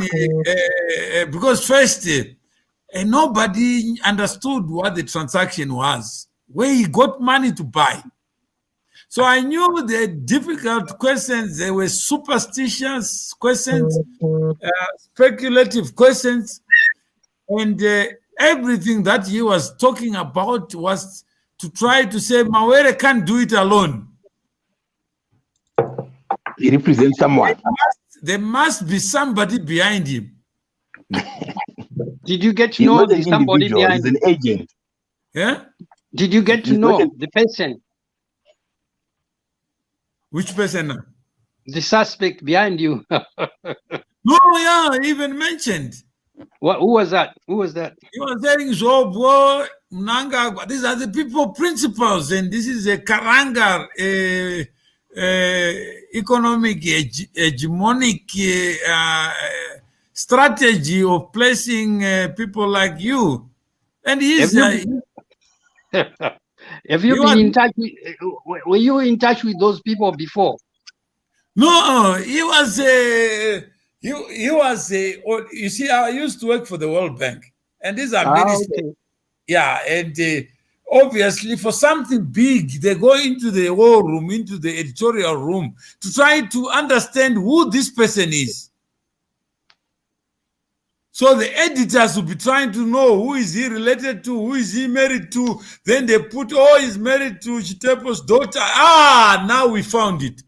because first, nobody understood what the transaction was, where he got money to buy. So I knew the difficult questions, they were superstitious questions, speculative questions, and everything that he was talking about was to try to say, Mawere can't do it alone. He represents someone. There must be somebody behind him. Did you get to know the somebody behind him? He's an agent. Yeah? Did you get to know the person? Which person now? The suspect behind you. No, yeah, even mentioned. Who was that? Who was that? He was saying, Zobwo, Mnanga, these are the people principles, and this is a Karangar, economic hegemonic strategy of placing people like you. And he's... Have you been in touch with, were you in touch with those people before? No, he was you see, I used to work for the World Bank, and these are ministers. Yeah, and obviously for something big, they go into the war room, into the editorial room to try to understand who this person is. So the editors will be trying to know who is he related to, who is he married to. Then they put, oh, he's married to Chitepo's daughter. Ah, now we found it.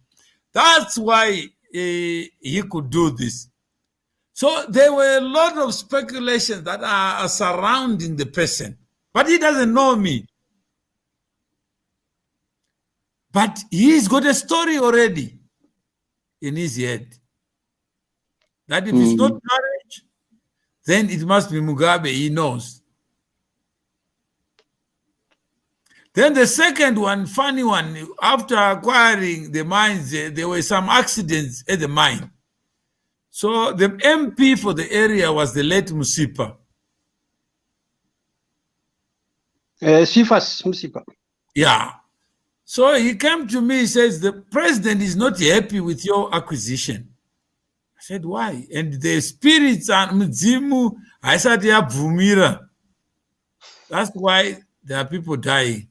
That's why he could do this. So there were a lot of speculations that are surrounding the person. But he doesn't know me. But he's got a story already in his head. That if it's not marriage, then it must be Mugabe, he knows. Then the second one, funny one, after acquiring the mines, there were some accidents at the mine. So the MP for the area was the late Musipa. Sifas Musipa. Yeah. So he came to me, he says, the president is not happy with your acquisition. I said, why? And the spirits and Mzimu, I said, yeah, Vumira. That's why there are people dying.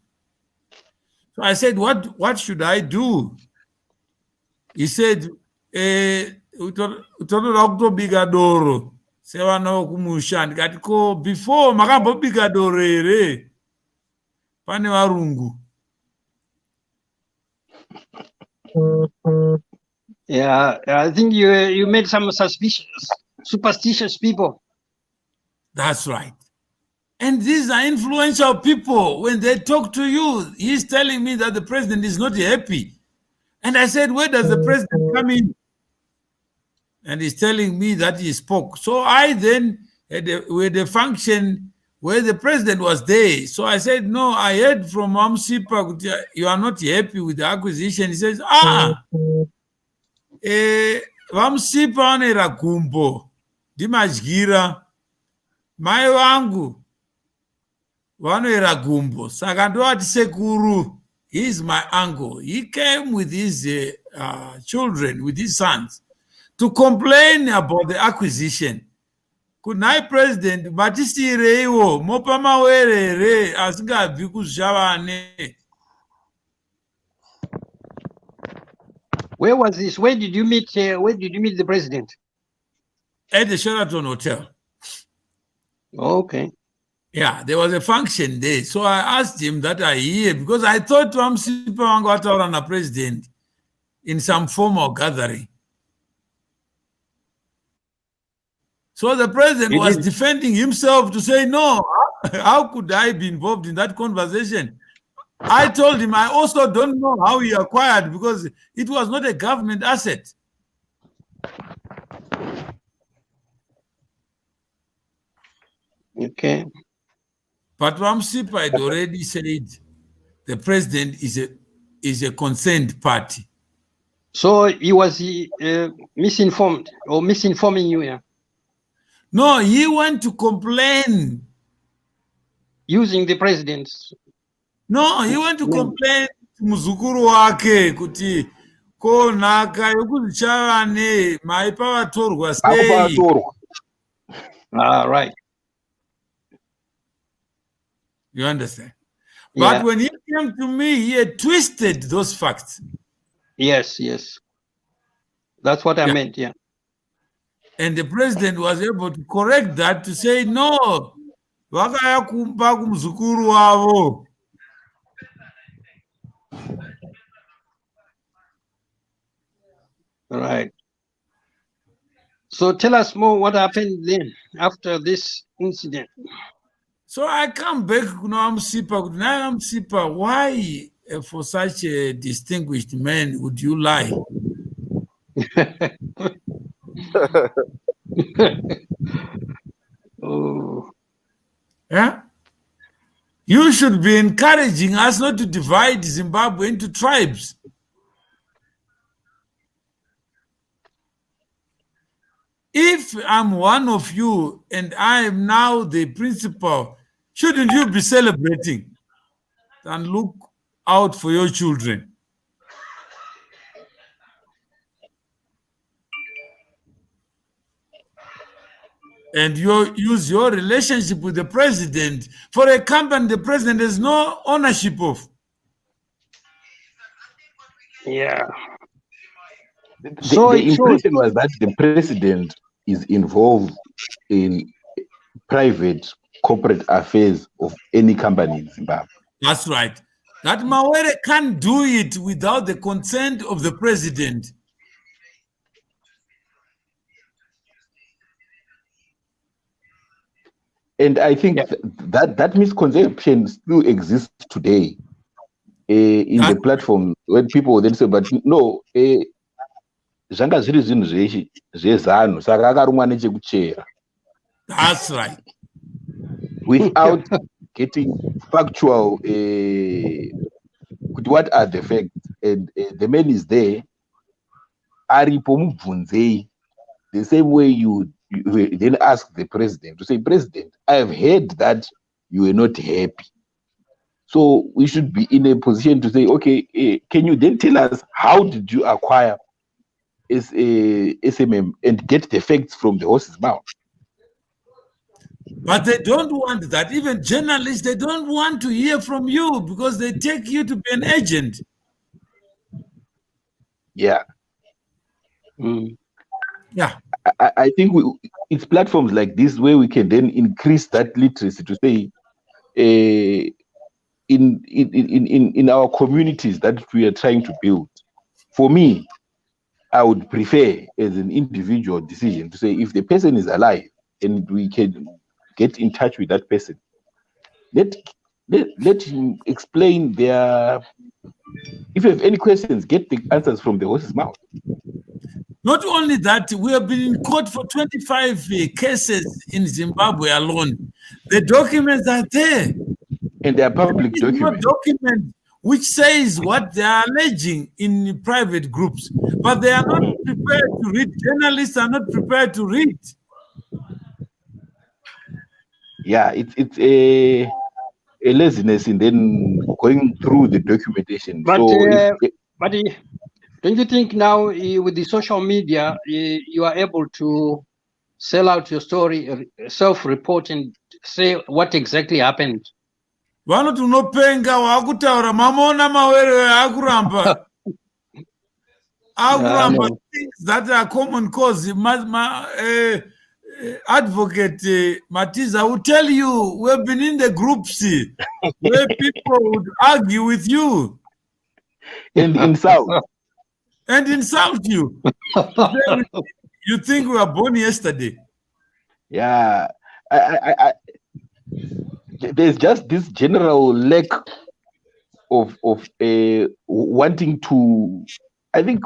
So I said, what should I do? He said, utono bigadoro. Sewa no kumushan. Katiko before makambo bigadoro ere. Pane warungu. Yeah, I think you made some superstitious people. That's right. And these are influential people. When they talk to you, he's telling me that the president is not happy. And I said, where does the president come in? And he's telling me that he spoke. So I then we had a function where the president was there. So I said, no, I heard from Mamsipa, you are not happy with the acquisition. He says, Mamsipa anera gumbo, dimadyira, mai vangu, vanoera gumbo. Saka ndoati sekuru, he is my uncle. He came with his children, with his sons, to complain about the acquisition. Kunai president, matisireiwo, mopa mawerere, asingabvi kuzhavane. Where was this? Where did you meet? Where did you meet the president? At the Sheraton Hotel. Okay. Yeah, there was a function there. So I asked him that I hear, because I thought Mamsipa wangataura na president in some formal gathering. So the president was defending himself to say, no, how could I be involved in that conversation? I told him I also don't know how he acquired, because it was not a government asset. Okay. But Mamsipa had already said the president is a concerned party. So he was misinformed or misinforming you, yeah? No, he went to complain. Using the president's. No, he went to complain to muzukuru wake kuti ko nhaka yokuzichava maipa vatorwa sei. Right. You understand? Yeah. But when he came to me, he had twisted those facts. Yes, yes. That's what I meant, yeah. And the president was able to correct that, to say, no, vakaya kumba kumuzukuru wavo. Right. So tell us more what happened then after this incident. So I come back to Mamsipa. Why for such a distinguished man would you lie? Oh. Yeah? You should be encouraging us not to divide Zimbabwe into tribes. If I'm one of you and I am now the principal, shouldn't you be celebrating and look out for your children? And you use your relationship with the president for a company the president has no ownership of. Yeah. The impression was that the president is involved in private corporate affairs of any company in Zimbabwe. That's right. That Mawere can't do it without the consent of the president. And I think that misconception still exists today in the platform, when people then say, but no, zvanga zviri zvinhu zvezano saka akarumwa nechekuchera. That's right. Without getting factual, what are the facts? And the man is there, aripo mubvunzei, the same way you then ask the president to say, President, I have heard that you were not happy. So we should be in a position to say, okay, can you then tell us how did you acquire SMM and get the facts from the horse's mouth? But they don't want that. Even journalists, they don't want to hear from you because they take you to be an agent. Yeah. Yeah. I think it's platforms like this where we can then increase that literacy to say, in our communities that we are trying to build. For me, I would prefer as an individual decision to say, if the person is alive and we can get in touch with that person, let him explain their, if you have any questions, get the answers from the horse's mouth. Not only that, we have been in court for 25 cases in Zimbabwe alone. The documents are there. And they are public documents. Document which says what they are alleging in private groups, but they are not prepared to read. Journalists are not prepared to read. Yeah, it's a laziness in then going through the documentation. But, So but don't you think now with the social media, you are able to sell out your story, self-report, and say what exactly happened? Vanoti unopenga wakutaura mamona mawere akuramba things that are common cause. Advocate Matiza will tell you we've been in the groups where people would argue with you and insult you. You think we were born yesterday? Yeah, I there's just this general lack of wanting to. I think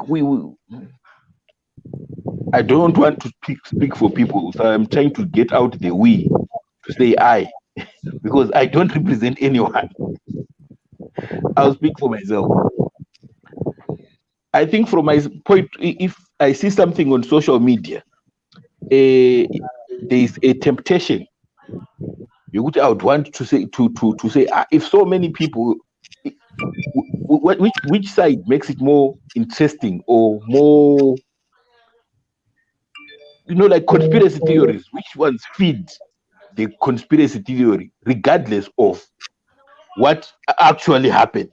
I don't want to speak for people, so I'm trying to get out the we to say I, because I don't represent anyone. I'll speak for myself. I think from my point, if I see something on social media, there is a temptation. I would want to say to say if so many people, which side makes it more interesting or more, like conspiracy theories, which ones feed the conspiracy theory regardless of what actually happened?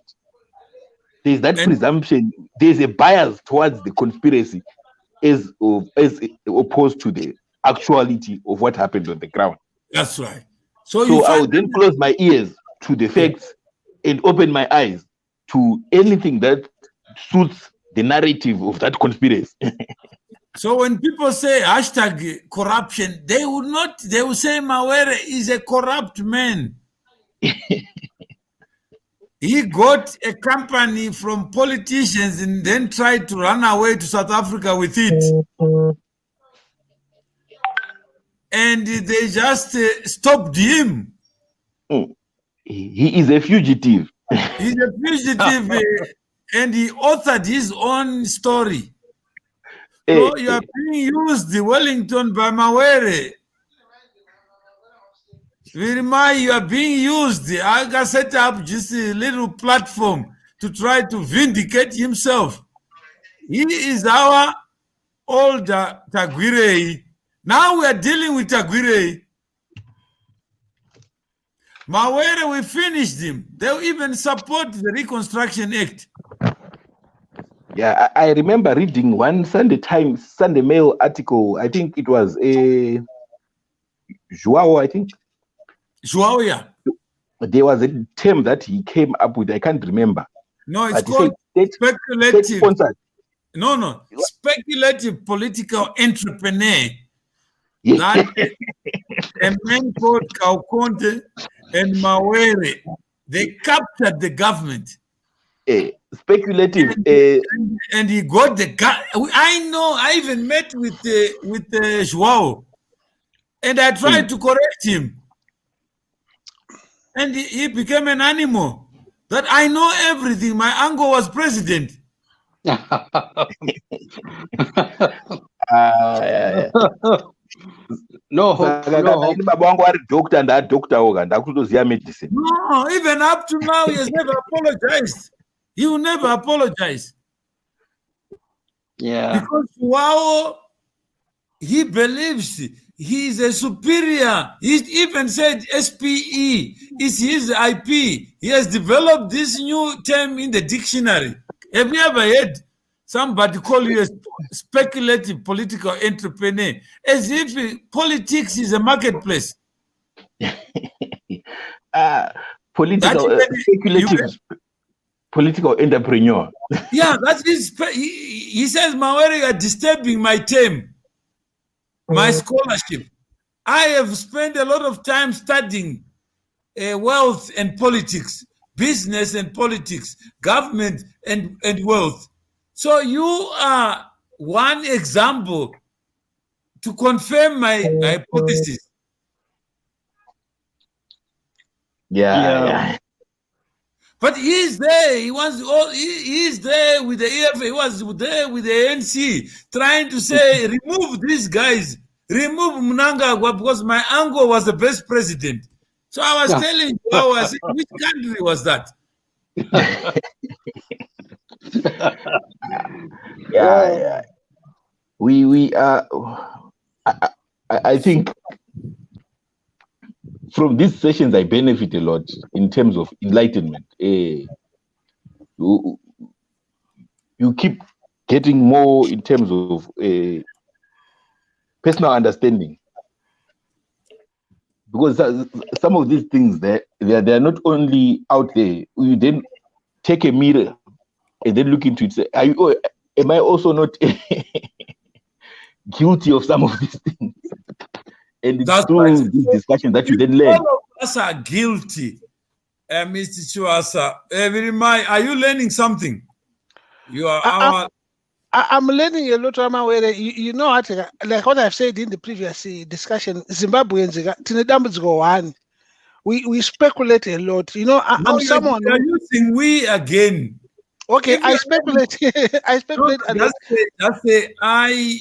There's that presumption, there's a bias towards the conspiracy as opposed to the actuality of what happened on the ground. That's right. So I would then close my ears to the facts and open my eyes to anything that suits the narrative of that conspiracy. So when people say hashtag corruption, they will say Mawere is a corrupt man. He got a company from politicians and then tried to run away to South Africa with it. And they just stopped him. He is a fugitive. He's a fugitive and he authored his own story. So you are being used, Wellington, by Mawere. Virimai, you are being used. I got set up just a little platform to try to vindicate himself. He is our old Tagwirei. Now we are dealing with Tagwirei. Mawere, we finished him. They even support the Reconstruction Act. Yeah, I remember reading one Sunday Mail article. I think it was a Joao, I think. Joao, yeah. There was a term that he came up with. I can't remember. No, it's called speculative. No. Speculative political entrepreneur. Yeah. That a man called Kaukonte and Mawere, they captured the government. Speculative. And he got the gun. I know. I even met with Joao, and I tried to correct him. And he became an animal. That I know everything. My uncle was president. No, doctor and that doctor medicine. No, even up to now, he has never apologized. He will never apologize. Yeah. Because Joao, he believes he is a superior. He even said SPE is his IP. He has developed this new term in the dictionary. Have you ever heard somebody call you a speculative political entrepreneur? As if politics is a marketplace. Speculative political entrepreneur. Yeah, that is. He says, Mawere, you are disturbing my term, my scholarship. I have spent a lot of time studying wealth and politics, business and politics, government and wealth. So you are one example to confirm my hypothesis. Yeah. But he's there. He is there with the EFA. He was there with the ANC, trying to say, remove these guys, remove Mnangagwa, because my uncle was the best president. So I was telling you, which country was that? Yeah. We I think from these sessions I benefit a lot in terms of enlightenment. You keep getting more in terms of personal understanding, because some of these things they are not only out there. You then take a mirror and then look into it. Say, am I also not guilty of some of these things? And it's through this discussion that you then learn. All of us are guilty, Mr. Chuasa. Are you learning something? You are. I'm learning a lot. You know what? Like what I've said in the previous discussion, Zimbabweans, we speculate a lot. You know, I'm someone. You're using we again. Okay, I speculate. I speculate. Just say I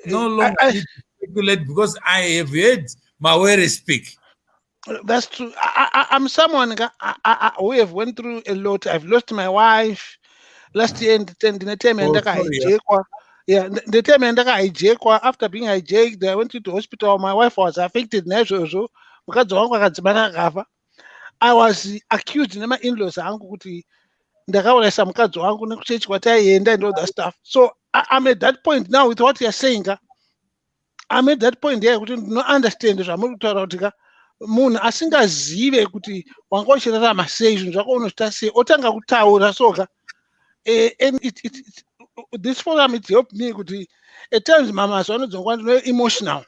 no longer need to speculate because I have heard Mawere speak. That's true. I'm someone we have went through a lot. I've lost my wife last year. The time after being hijacked, I went to the hospital. My wife was affected naturally. I was accused in my in-laws and all that stuff. So I'm at that point now with what you're saying. I'm at that point there. I don't understand. Munhu asingazive kuti wanga uchirarama sei zvinhu zvako unoita sei otanga kutaura soka and this forum it helped me kuti at times mamas anodzongwa emotional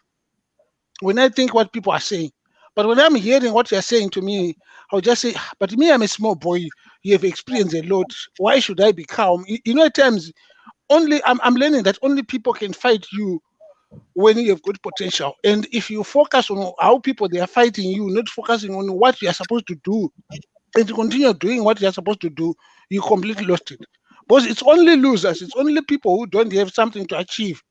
when I think what people are saying, but when I'm hearing what you're saying to me, I'll just say, but me, I'm a small boy, you have experienced a lot, why should I be calm? You know, at times only I'm learning that only people can fight you when you have good potential. And if you focus on how people they are fighting you, not focusing on what you are supposed to do, and to continue doing what you are supposed to do, you completely lost it. Because it's only losers, it's only people who don't have something to achieve.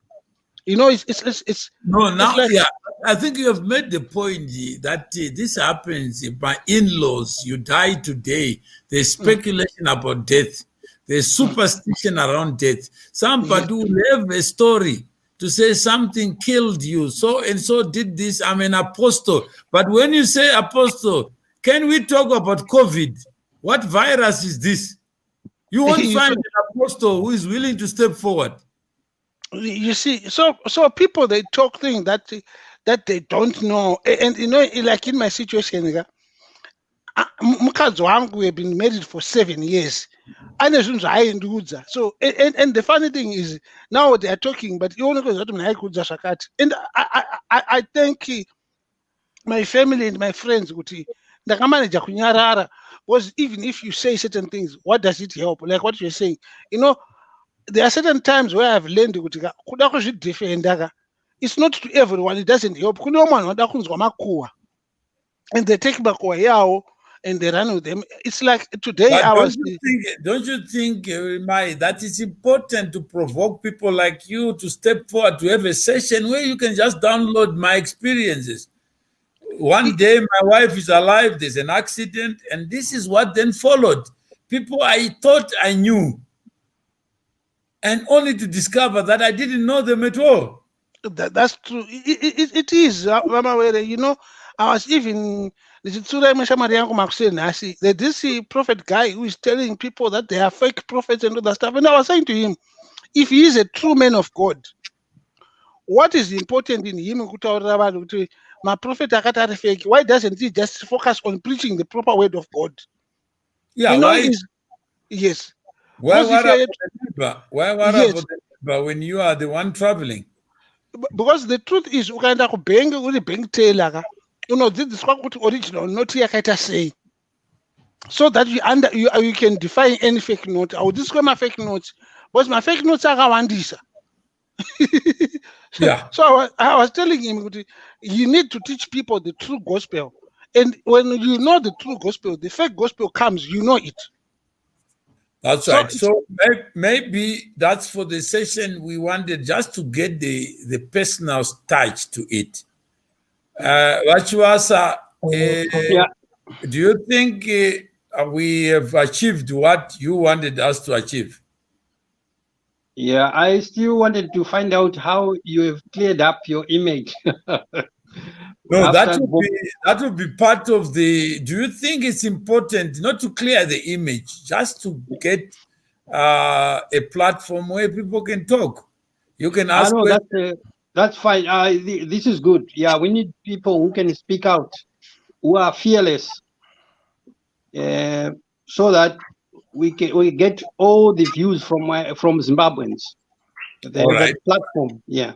You know, it's no, now, like, yeah, I think you have made the point that this happens by in-laws. You die today. There's speculation about death. There's superstition around death. Somebody will have a story to say something killed you, so and so did this, I'm an apostle. But when you say apostle, can we talk about COVID? What virus is this? You won't find an apostle who is willing to step forward. You see, so people, they talk things that they don't know. And you know, like in my situation, we have been married for 7 years. So and the funny thing is now they are talking, but you only and I thank my family and my friends was even if you say certain things, what does it help? Like what you're saying, you know, there are certain times where I've learned it's not to everyone, it doesn't help. And they take back and they run with them. It's like today don't you think that it's important to provoke people like you to step forward, to have a session where you can just download my experiences? One day my wife is alive, there's an accident, and this is what then followed. People I thought I knew, and only to discover that I didn't know them at all. That's true. It is, you know. I was even this prophet guy who is telling people that they are fake prophets and all that stuff. And I was saying to him, if he is a true man of God, what is important in him? My prophet, why doesn't he just focus on preaching the proper word of God? Yeah, you know, why? Yes. Why when you are the one traveling? Because the truth is, you know, this is what original, not here say. So that you can define any fake note. I will describe my fake notes. Because my fake notes are Rwandisa. Yeah. So I was telling him, you need to teach people the true gospel. And when you know the true gospel, the fake gospel comes, you know it. That's So right. So maybe that's for the session we wanted, just to get the personal touch to it. Vachiwasa, Yeah. do you think we have achieved what you wanted us to achieve? Yeah, I still wanted to find out how you have cleared up your image. No, After that would be part of the. Do you think it's important not to clear the image, just to get a platform where people can talk? You can I ask know questions. that's fine. This is good. Yeah, we need people who can speak out, who are fearless, so that we get all the views from Zimbabweans. They All have right. a platform. Yeah.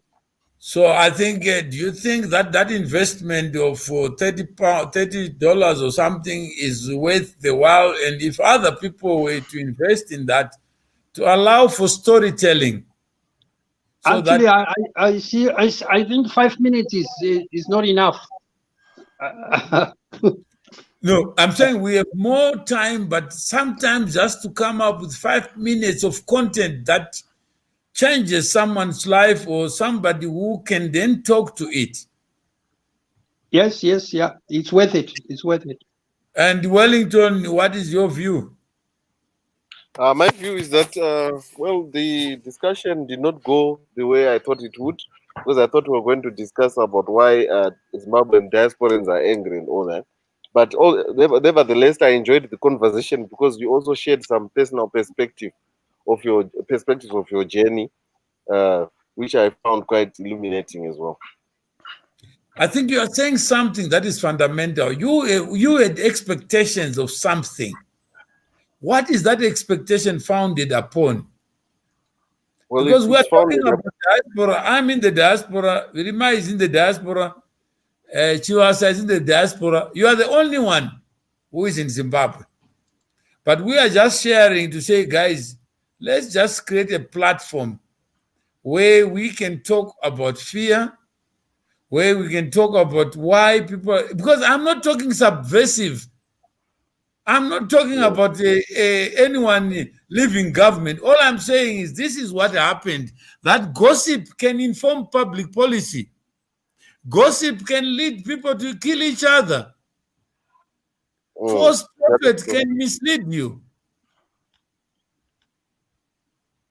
So I think, do you think that investment of $30 or something is worth the while? And if other people were to invest in that, to allow for storytelling, so Actually, that I see. I think 5 minutes is not enough. no, I'm saying we have more time, but sometimes just to come up with 5 minutes of content that changes someone's life, or somebody who can then talk to it. Yes, yeah. It's worth it. It's worth it. And Wellington, what is your view? My view is that, well, the discussion did not go the way I thought it would, because I thought we were going to discuss about why Zimbabwean diasporans are angry and all that. But nevertheless, I enjoyed the conversation because you also shared some personal perspectives of your journey, which I found quite illuminating as well. I think you are saying something that is fundamental. You had expectations of something. What is that expectation founded upon? Well, Because we are it's talking founded about diaspora. I'm in the diaspora. Rima is in the diaspora. Chiwasa is in the diaspora. You are the only one who is in Zimbabwe. But we are just sharing to say, guys, let's just create a platform where we can talk about fear, where we can talk about why people, because I'm not talking subversive. I'm not talking about anyone leaving government. All I'm saying is this is what happened. That gossip can inform public policy. Gossip can lead people to kill each other. False prophets can mislead you.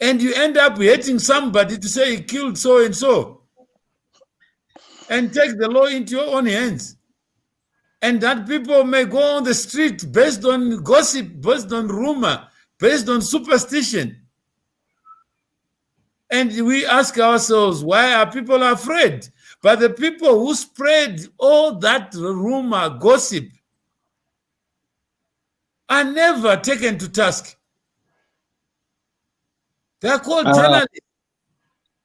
And you end up hating somebody to say he killed so and so. And take the law into your own hands. And that people may go on the street based on gossip, based on rumor, based on superstition. And we ask ourselves, why are people afraid? But the people who spread all that rumor, gossip, are never taken to task. They are called journalists.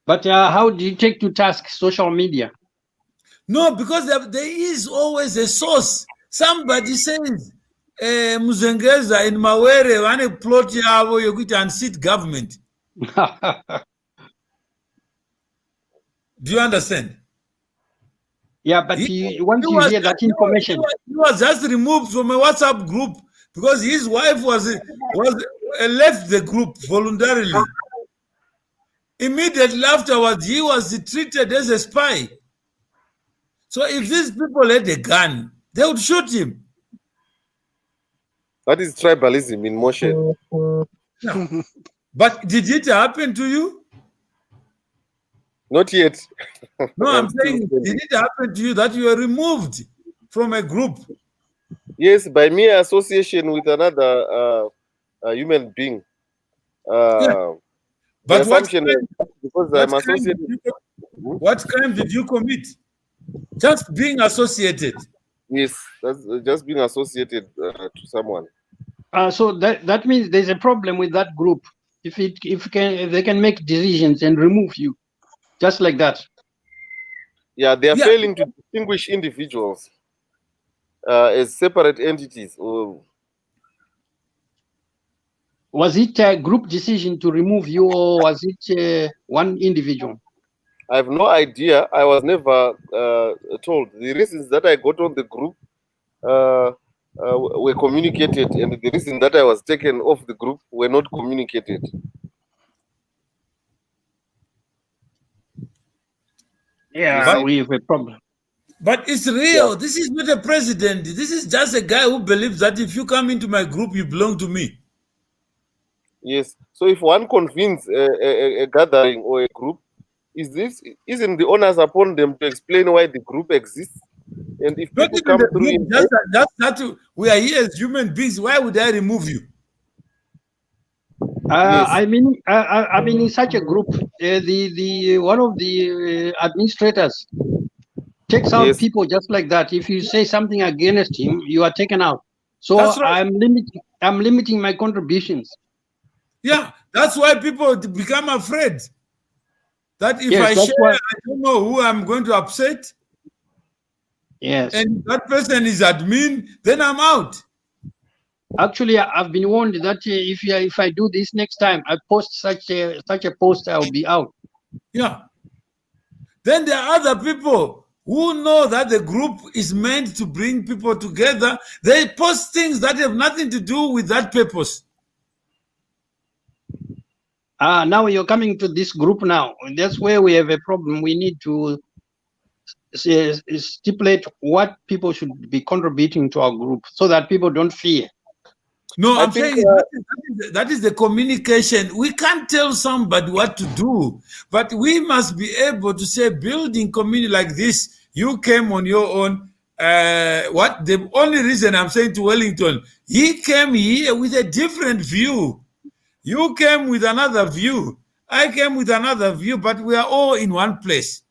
But how do you take to task social media? No, because there is always a source. Somebody says, Muzengeza in Mawere, when a plot yavo yokuti unseat government. Do you understand? Yeah, but once you hear that information, he was just removed from a WhatsApp group because his wife was left the group voluntarily. Immediately afterwards, he was treated as a spy. So if these people had a gun, they would shoot him. That is tribalism in motion. Yeah. But did it happen to you? Not yet. No, I'm saying, did it happen to you that you were removed from a group? Yes, by mere association with another human being. Yeah. But what crime did you commit? Just being associated. Yes, that's just being associated to someone. So that means there's a problem with that group. If they can make decisions and remove you, just like that. Yeah, they are failing to distinguish individuals as separate entities. Was it a group decision to remove you, or was it one individual? I have no idea. I was never told. The reasons that I got on the group were communicated, and the reason that I was taken off the group were not communicated. Yeah, we have a problem. But it's real. This is not a president. This is just a guy who believes that if you come into my group, you belong to me. Yes. So if one convenes a gathering or a group, isn't the onus upon them to explain why the group exists? And if Not people even come through in just that we are here as human beings. Why would I remove you? Yes. I mean, in such a group, the one of the administrators takes out Yes. people just like that. If you say something against him, you are taken out. So That's right. I'm limiting my contributions. Yeah, that's why people become afraid. That if Yes, I that's share, why- I don't know who I'm going to upset. Yes. And if that person is admin, then I'm out. Actually, I've been warned that if I do this next time, I post such a post, I'll be out. Yeah. Then there are other people who know that the group is meant to bring people together. They post things that have nothing to do with that purpose. Now you're coming to this group now. That's where we have a problem. We need to stipulate what people should be contributing to our group so that people don't fear. No, I I'm think, saying that is the communication. We can't tell somebody what to do, but we must be able to say, building community like this, you came on your own. What the only reason I'm saying to Wellington, he came here with a different view. You came with another view. I came with another view, but we are all in one place.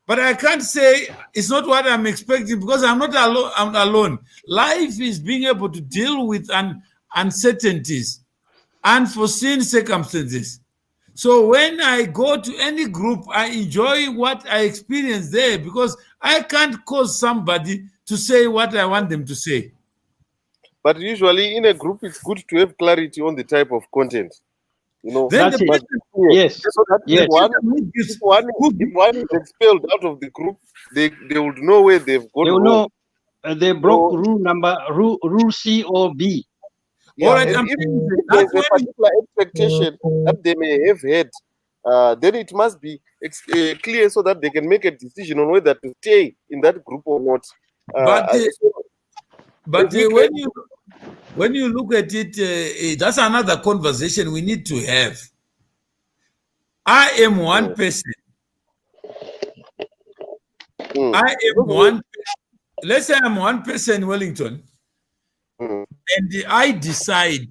But I can't say it's not what I'm expecting because I'm not alone. I'm alone. Life is being able to deal with uncertainties, unforeseen circumstances. So when I go to any group, I enjoy what I experience there because I can't cause somebody to say what I want them to say. but usually in a group, it's good to have clarity on the type of content. You know, Then That's the it. person, Yes. so that Yes. if one is expelled out of the group, they would know where they've gone They will wrong. know they broke So- rule C or B. Yeah, all right, and I'm if saying there's that's a when particular expectation that they may have had, then it must be clear so that they can make a decision on whether to stay in that group or not. But as we when you look at it, that's another conversation we need to have. I am one person. I am one. Let's say I'm one person in Wellington, and I decide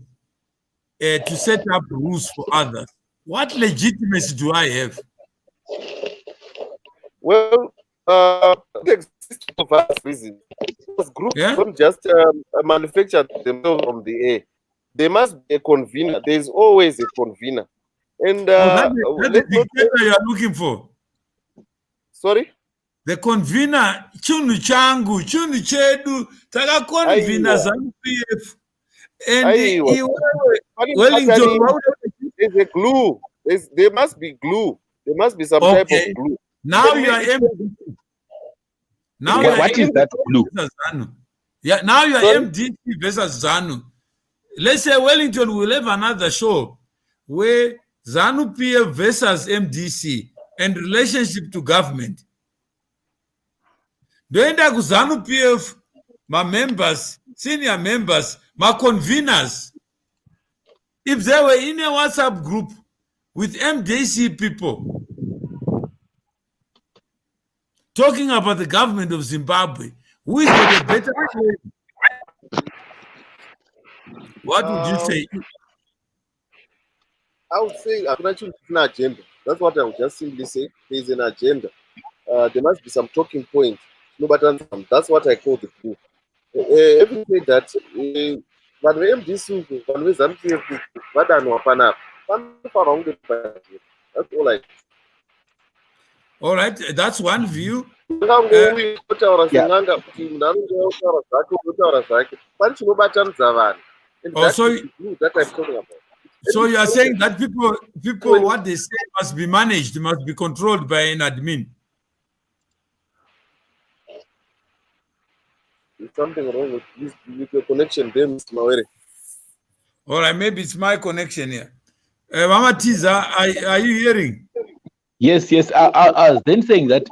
to set up rules for others. What legitimacy do I have? Well, it exists for various reasons. Because groups Yeah? don't just manufacture themselves from the air. There must be a convener. There is always a convener. And That's the let's not. dictator you are looking for. Sorry? The convener, chunu changu, chunu chedu, taka convener Aiwa. ZANU-PF. And Aiwa. Wellington, There's a glue. There must be glue. There must be some type of glue. Now Then you are MDC. Now you are What is that glue? versus ZANU. Yeah, now you are Sorry? MDC versus ZANU. Let's say Wellington will have another show where ZANU-PF versus MDC and relationship to government. Doenda ku ZANU-PF, my members, senior members, my conveners, if they were in a WhatsApp group with MDC people talking about the government of Zimbabwe, who is got a better way? What would you say? I would say actually an agenda. That's what I would just simply say. There is an agenda. There must be some talking point. No, but that's what I call the glue. Every day that vanhu veMDC vanhu veZANU-PF vadanwa panapa vanofanira kunge paje. That's all I. All right, that's one view. Ngangouya kutaura seng'anga kuti munhu anenge otaura zvake otaura zvake. Pane chinobatanidza vanhu. And Oh, that's so the glue that I'm talking about. So you are saying that people what they say must be managed, must be controlled by an admin. There's something wrong with your connection there, Mr. Mawere. All right, maybe it's my connection here. Mama Tiza, are you hearing? Yes. I was then saying that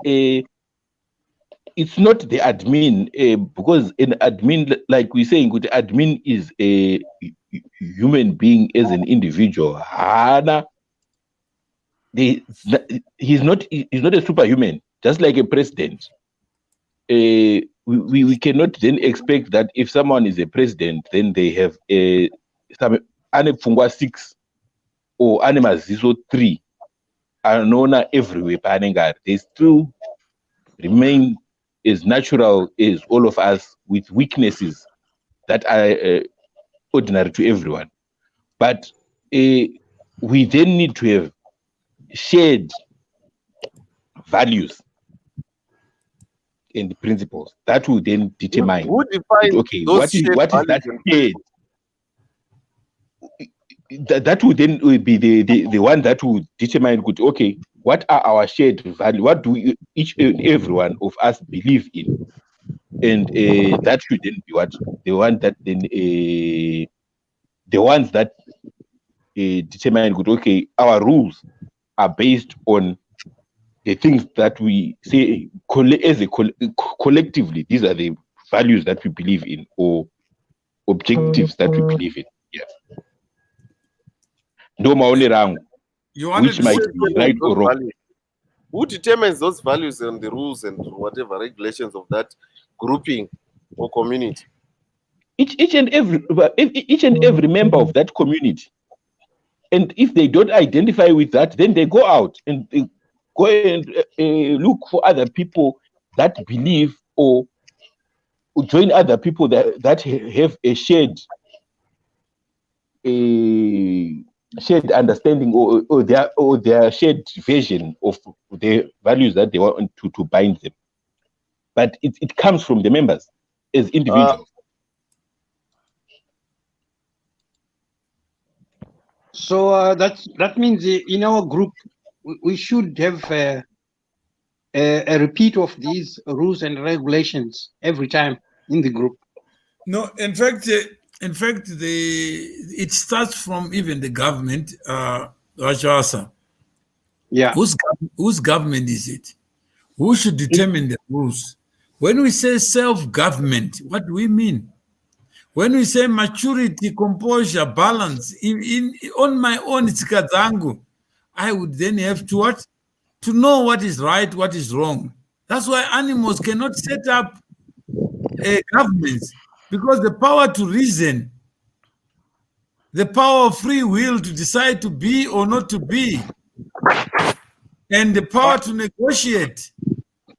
it's not the admin, because an admin, like we're saying, the admin is a human being as an individual. He's not a superhuman, just like a president. We cannot then expect that if someone is a president, then they have some anefungwa 6 or animaziso 3 are known everywhere. They still remain as natural as all of us, with weaknesses that are ordinary to everyone. But we then need to have shared values and principles that will then determine Who defines what is that shared. That would then be the one that would determine what are our shared values, what do each and every one of us believe in, and that should then be the ones that determine our rules are based on the things that we say collectively. These are the values that we believe in, or objectives that we believe in. Yeah. No only wrong, which might be right or wrong. Values? Who determines those values and the rules and whatever regulations of that grouping or community? Each and every member of that community. And if they don't identify with that, then they go out and go and look for other people that believe, or join other people that have a shared understanding, or their shared vision of the values that they want to bind them. But it comes from the members as individuals. So that means in our group we should have a repeat of these rules and regulations every time in the group. No, in fact, it starts from even the government, Rajasa. Yeah. Whose government is it? Who should determine the rules? When we say self-government, what do we mean? When we say maturity, composure, balance, on my own, it's Kazangu, I would then have to what? To know what is right, what is wrong. That's why animals cannot set up governments, because the power to reason, the power of free will to decide to be or not to be, and the power to negotiate.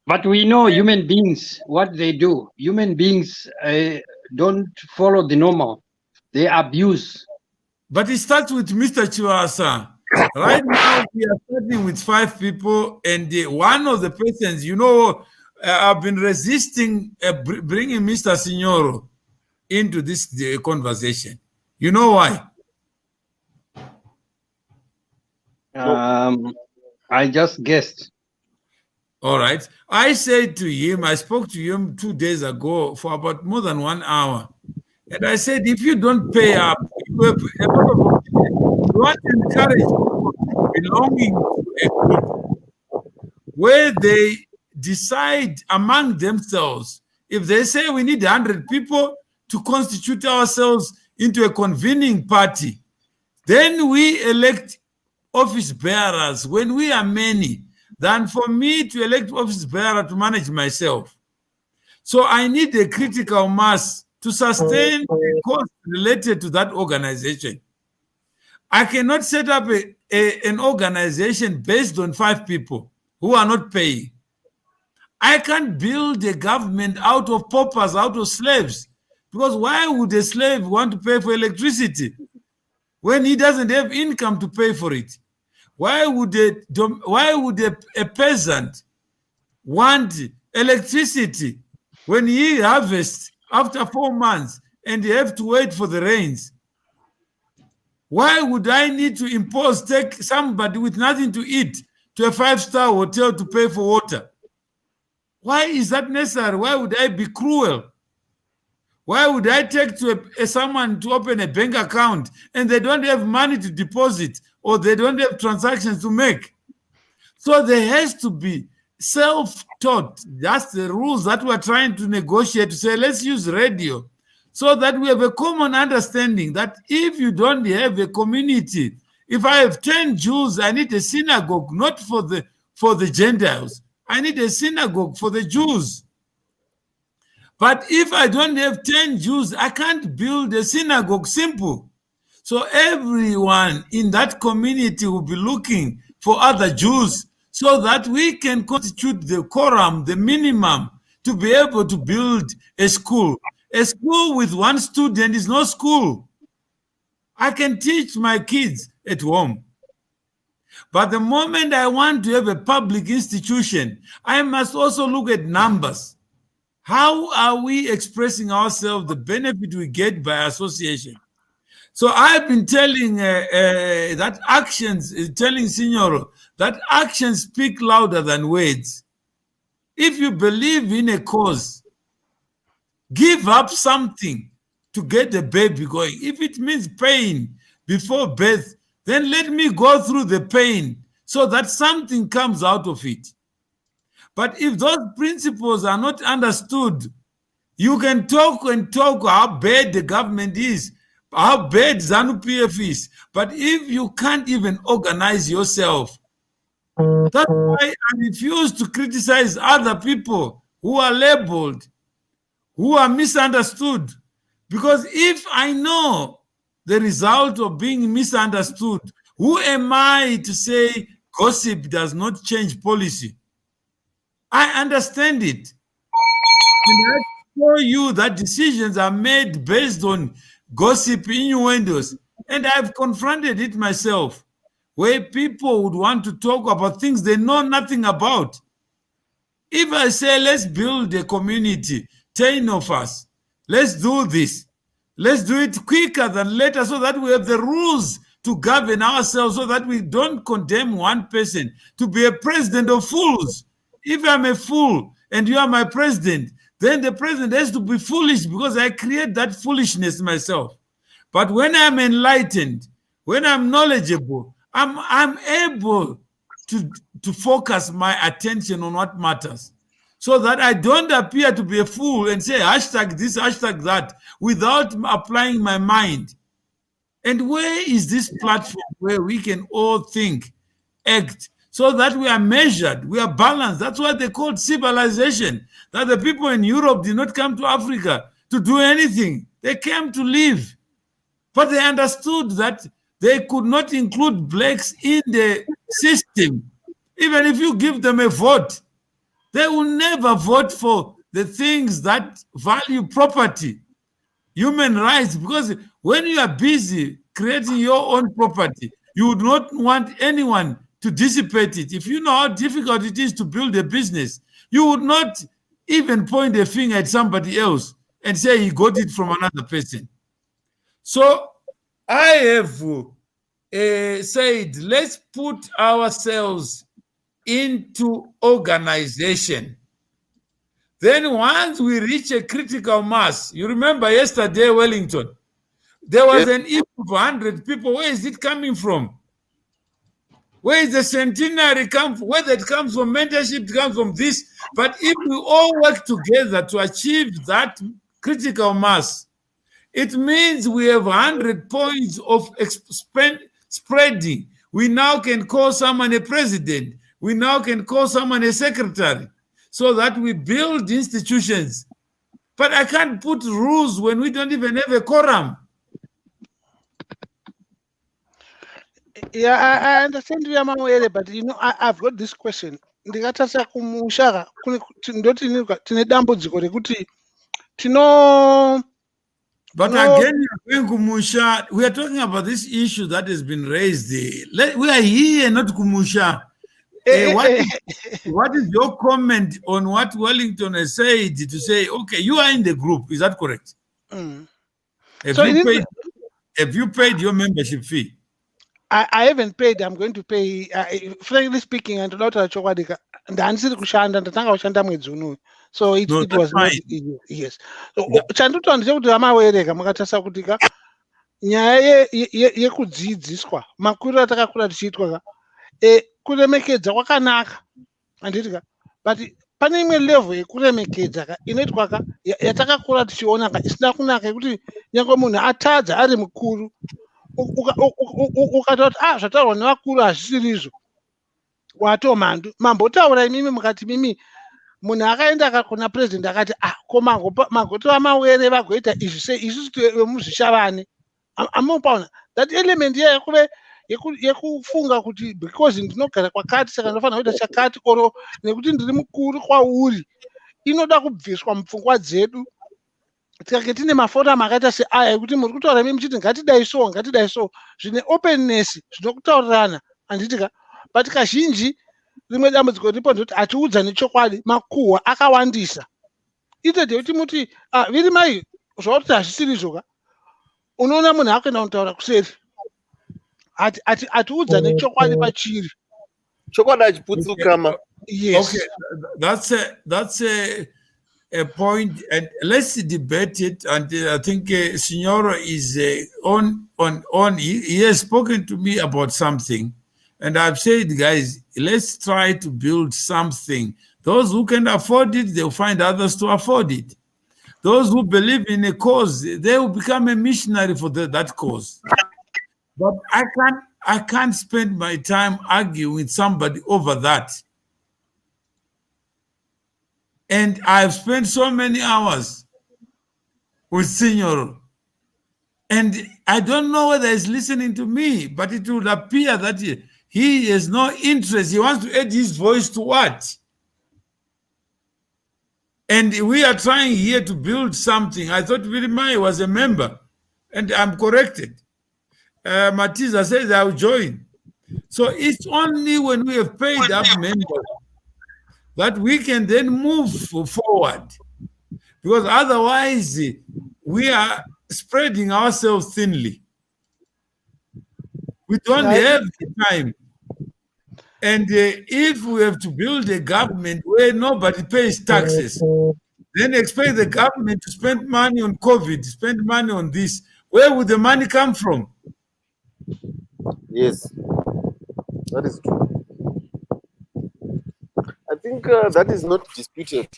But we know human beings, what they do. Human beings don't follow the normal. They abuse. But it starts with Mr. Chiwasa. Right now, we are starting with 5 people, and one of the persons, I've been resisting bringing Mr. Signoro into this conversation. You know why? I just guessed. All right. I said to him, I spoke to him 2 days ago for about more than 1 hour. And I said, if you don't pay up, you have a lot of opinions. You want to encourage people belonging to a group where they decide among themselves. If they say we need 100 people to constitute ourselves into a convening party, then we elect office bearers when we are many, than for me to elect office bearer to manage myself. So I need a critical mass to sustain the cost related to that organization. I cannot set up an organization based on 5 people who are not paying. I can't build a government out of paupers, out of slaves. Because why would a slave want to pay for electricity when he doesn't have income to pay for it? Why would a peasant want electricity when he harvests after 4 months and they have to wait for the rains? Why would I need to take somebody with nothing to eat to a 5-star hotel to pay for water? Why is that necessary? Why would I be cruel? Why would I take to someone to open a bank account and they don't have money to deposit or they don't have transactions to make? So there has to be self-taught. That's the rules that we're trying to negotiate, to say, let's use radio so that we have a common understanding that if you don't have a community, if I have 10 Jews, I need a synagogue, not for the Gentiles. I need a synagogue for the Jews. But if I don't have 10 Jews, I can't build a synagogue. Simple. So everyone in that community will be looking for other Jews so that we can constitute the quorum, the minimum, to be able to build a school. A school with one student is no school. I can teach my kids at home. But the moment I want to have a public institution, I must also look at numbers. How are we expressing ourselves, the benefit we get by association? So I've been telling telling Signoro, that actions speak louder than words. If you believe in a cause, give up something to get the baby going. If it means pain before birth, then let me go through the pain so that something comes out of it. But if those principles are not understood, you can talk and talk how bad the government is, how bad ZANU-PF is, but if you can't even organize yourself, that's why I refuse to criticize other people who are labeled, who are misunderstood. Because if I know the result of being misunderstood, who am I to say gossip does not change policy? I understand it. And I show you that decisions are made based on gossip, innuendos. And I've confronted it myself, where people would want to talk about things they know nothing about. If I say, let's build a community, 10 of us, let's do this. Let's do it quicker than later so that we have the rules to govern ourselves, so that we don't condemn one person to be a president of fools. If I'm a fool and you are my president, then the president has to be foolish because I create that foolishness myself. But when I'm enlightened, when I'm knowledgeable, I'm able to focus my attention on what matters, so that I don't appear to be a fool and say hashtag this, hashtag that, without applying my mind. And where is this platform where we can all think, act, so that we are measured, we are balanced? That's what they call civilization. That the people in Europe did not come to Africa to do anything. They came to live. But they understood that they could not include blacks in the system. Even if you give them a vote, they will never vote for the things that value property, human rights, because when you are busy creating your own property, you would not want anyone to dissipate it. If you know how difficult it is to build a business, you would not even point a finger at somebody else and say he got it from another person. So I have said, let's put ourselves into organization. Then once we reach a critical mass, you remember yesterday, Wellington, there was an issue of 100 people. Where is it coming from? Where is the centenary come from? Whether it comes from mentorship, it comes from this. But if we all work together to achieve that critical mass, it means we have 100 points of spreading. We now can call someone a president. We now can call someone a secretary, so that we build institutions. But I can't put rules when we don't even have a quorum. Yeah, I understand you, Mama, but you know, I've got this question. Ndikatasa kumushaka ndoti tine dambudziko rekuti tino. But again, Kumusha, we are talking about this issue that has been raised. We are here, not Kumusha. What is your comment on what Wellington has said, to say, okay, you are in the group, is that correct? Mm. Have you paid your membership fee? I haven't paid. I'm going to pay. Frankly speaking, and not chokwadi ndanisiri kushanda ndatanga kushanda mwedzi unoyu. So it No, it that's was not fine. yes. Yeah. Chandoto ndechekuti vamawereka makatarisa kuti ka nyaya yekudzidziswa makuriro atakakura tichiitwa ka kuremekedza kwakanaka handiti ka but pane imwe level yekuremekedza ka inoitwa ka yatakakura tichiona ka isina kunaka yekuti nyangwe munhu atadza ari mukuru ukatoti zvataurwa nevakuru hazvisiri izvo watomhandu mambotaura imimi mukati mimi munhu akaenda kuna president akati ko magotova mawere vagoita izvi sei isusu vemuzvishavane amopaona that element iya yekuve yekufunga kuti because ndinogara kwakati saka ndinofanira kuita chakati oro nekuti ndiri mukuru kwauri inoda kubviswa mupfungwa dzedu tikake tine maforamu akaita seaya ekuti muri kutaura imi muchiti ngatidai so zvine openness zvinokutaurirana handitika but kazhinji rimwe dambudziko ripo ndoti hatiudzani chokwadi makuhwa akawandisa itede kuti muti viri mai zvakuti hazvisiri izvoka unoona munhu akuenda kutaura kuseri hatiudzani chokwadi pachiri chokwadi hachiputsukama. yes Okay, that's a point, and let's debate it. And I think Signora is on. He has spoken to me about something, and I've said, guys, let's try to build something. Those who can afford it, they'll find others to afford it. Those who believe in a cause, they will become a missionary for that cause. But I can't spend my time arguing with somebody over that. And I've spent so many hours with Signor, and I don't know whether he's listening to me, but it would appear that he has no interest. He wants to add his voice to what? And we are trying here to build something. I thought Virimai was a member, and I'm corrected. Matiza says I'll join. So it's only when we have paid up members that we can then move forward. Because otherwise, we are spreading ourselves thinly. We don't have the time. And if we have to build a government where nobody pays taxes, then expect the government to spend money on COVID, spend money on this, where would the money come from? Yes, that is true. I think that is not disputed.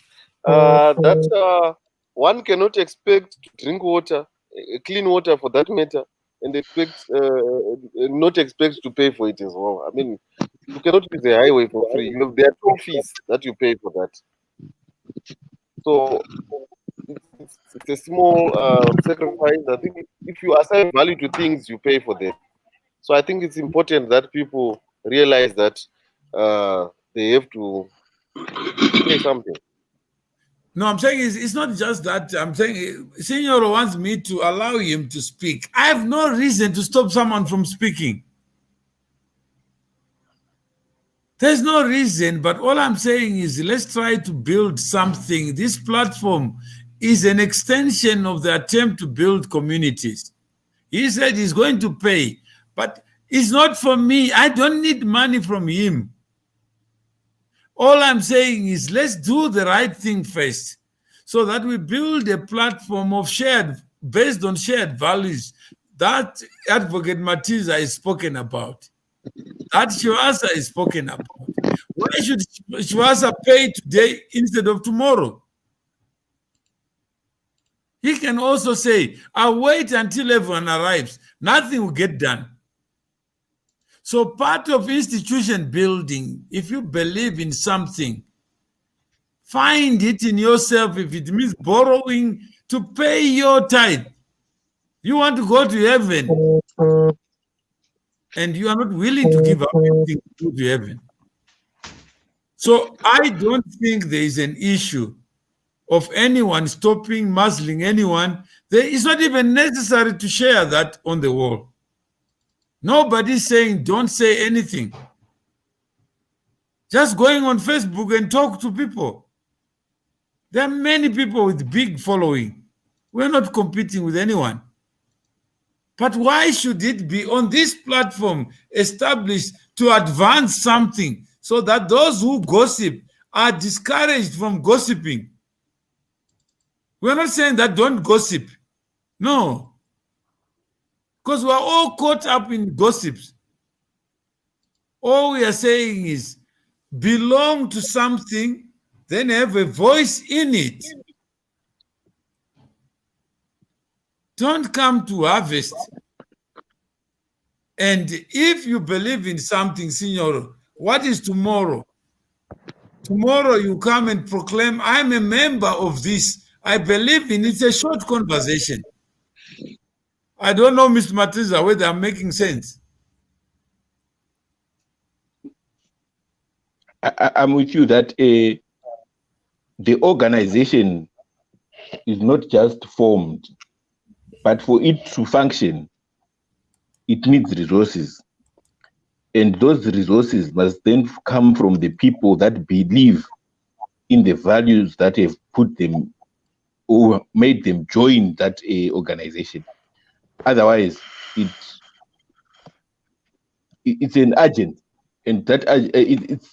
That one cannot expect to drink water, clean water for that matter, and not expect to pay for it as well. I mean, you cannot use the highway for free. There are toll fees that you pay for that. So it's a small sacrifice. I think if you assign value to things, you pay for them. So I think it's important that people realize that they have to pay something. No, I'm saying it's not just that. I'm saying Senor wants me to allow him to speak. I have no reason to stop someone from speaking. There's no reason, but all I'm saying is let's try to build something. This platform is an extension of the attempt to build communities. He said he's going to pay, but it's not for me. I don't need money from him. All I'm saying is let's do the right thing first so that we build a platform of based on shared values that Advocate Matiza is spoken about, that Shiwasa is spoken about. Why should Shiwasa pay today instead of tomorrow? He can also say, I'll wait until everyone arrives. Nothing will get done. So part of institution building, if you believe in something, find it in yourself. If it means borrowing to pay your tithe, you want to go to heaven, and you are not willing to give up anything to go to heaven. So I don't think there is an issue of anyone stopping, muzzling anyone. It's not even necessary to share that on the wall. Nobody's saying don't say anything. Just going on Facebook and talk to people. There are many people with big following. We're not competing with anyone. But why should it be on this platform established to advance something so that those who gossip are discouraged from gossiping? We're not saying that don't gossip. No. Because we're all caught up in gossips. All we are saying is belong to something, then have a voice in it. Don't come to harvest. And if you believe in something, Signor, what is tomorrow? Tomorrow you come and proclaim, I'm a member of this. I believe in it. It's a short conversation. I don't know, Mr. Matiza, whether I'm making sense. I'm with you that the organization is not just formed, but for it to function, it needs resources. And those resources must then come from the people that believe in the values that have put them or made them join that organization. Otherwise, it's an agent, and that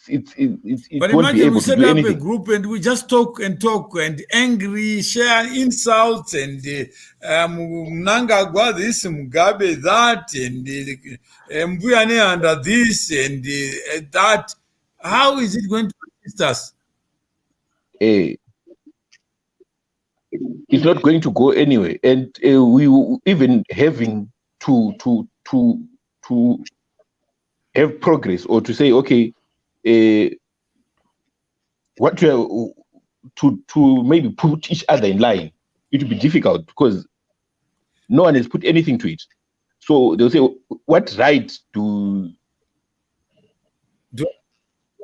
it But won't be imagine able we to set do up anything. a group and we just talk and angry, share insults and Mnangagwa this, Mugabe that, and Mbuyane under this and that. How is it going to assist us? It's not going to go anywhere, and we even having to have progress or to say, okay, what to maybe put each other in line. It will be difficult because no one has put anything to it. So they'll say, what right do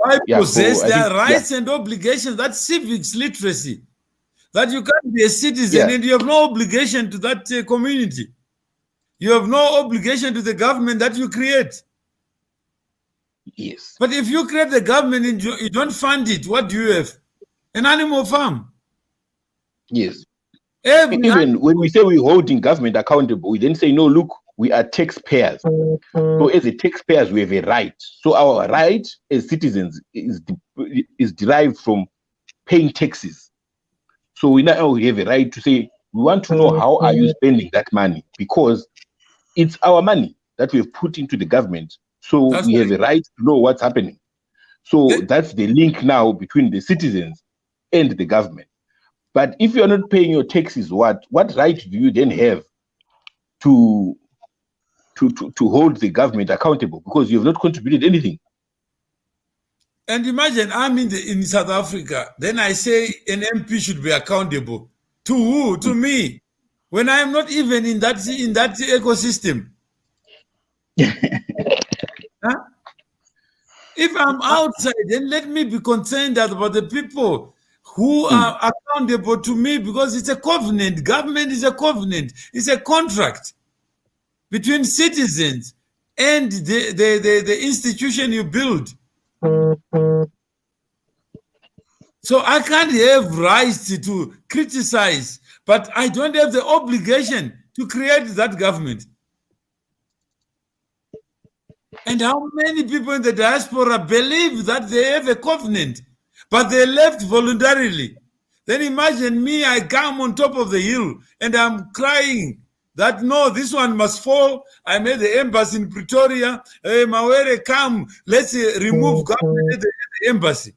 I possess their rights and obligations? That's civics literacy. That you can't be a citizen and you have no obligation to that community. You have no obligation to the government that you create. Yes. But if you create the government and you don't fund it, what do you have? An animal farm. Yes. Even when we say we're holding government accountable, we then say, no, look, we are taxpayers. So as a taxpayers, we have a right. So our right as citizens is derived from paying taxes. So we now have a right to say, we want to know how are you spending that money, because it's our money that we've put into the government. So we have a right to know what's happening. So that's the link now between the citizens and the government. But if you're not paying your taxes, what right do you then have to hold the government accountable, because you have not contributed anything? And imagine I'm in South Africa, then I say an MP should be accountable. To who? To me. When I'm not even in that ecosystem. Huh? If I'm outside, then let me be concerned about the people who are accountable to me, because it's a covenant. Government is a covenant. It's a contract between citizens and the institution you build. So I can't have rights to criticize, but I don't have the obligation to create that government. And how many people in the diaspora believe that they have a covenant, but they left voluntarily? Then imagine me, I come on top of the hill and I'm crying that no, this one must fall. I made the embassy in Pretoria. Hey, Mawere, come, let's remove government at the embassy.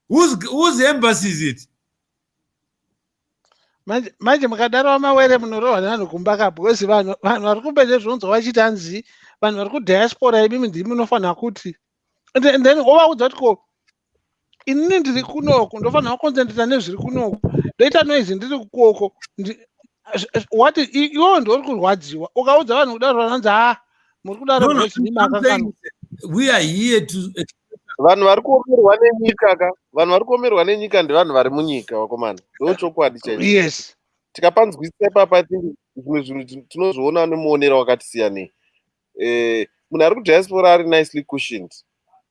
Whose embassy is it? manje mukadaro Mawere munorohwa nevanhu kumbakapo, wezi vanhu vari kumberi zvonzo vachitanzi vanhu vari kudiaspora imimi ndimi munofanira kuti, and then ovaudza kuti ko inini ndiri kunoku ndofanira kuconcentrata nezviri kunoku, ndoita noise ndiri kukoko. What iwo ndori kurwadziwa ukaudza vanhu kudaro vananzi muri kudaro because ndimi akakana. We are here to vanhu vari kuomerwa nenyika ka vanhu vari kuomerwa nenyika ndivanhu vari munyika wakomana, ndochokwadi chaicho. Yes. Tikapanzwisisa papa zvimwe zvinhu tinozviona nemuonero wakati siyanei. Munhu ari kudiaspora ari nicely cushioned,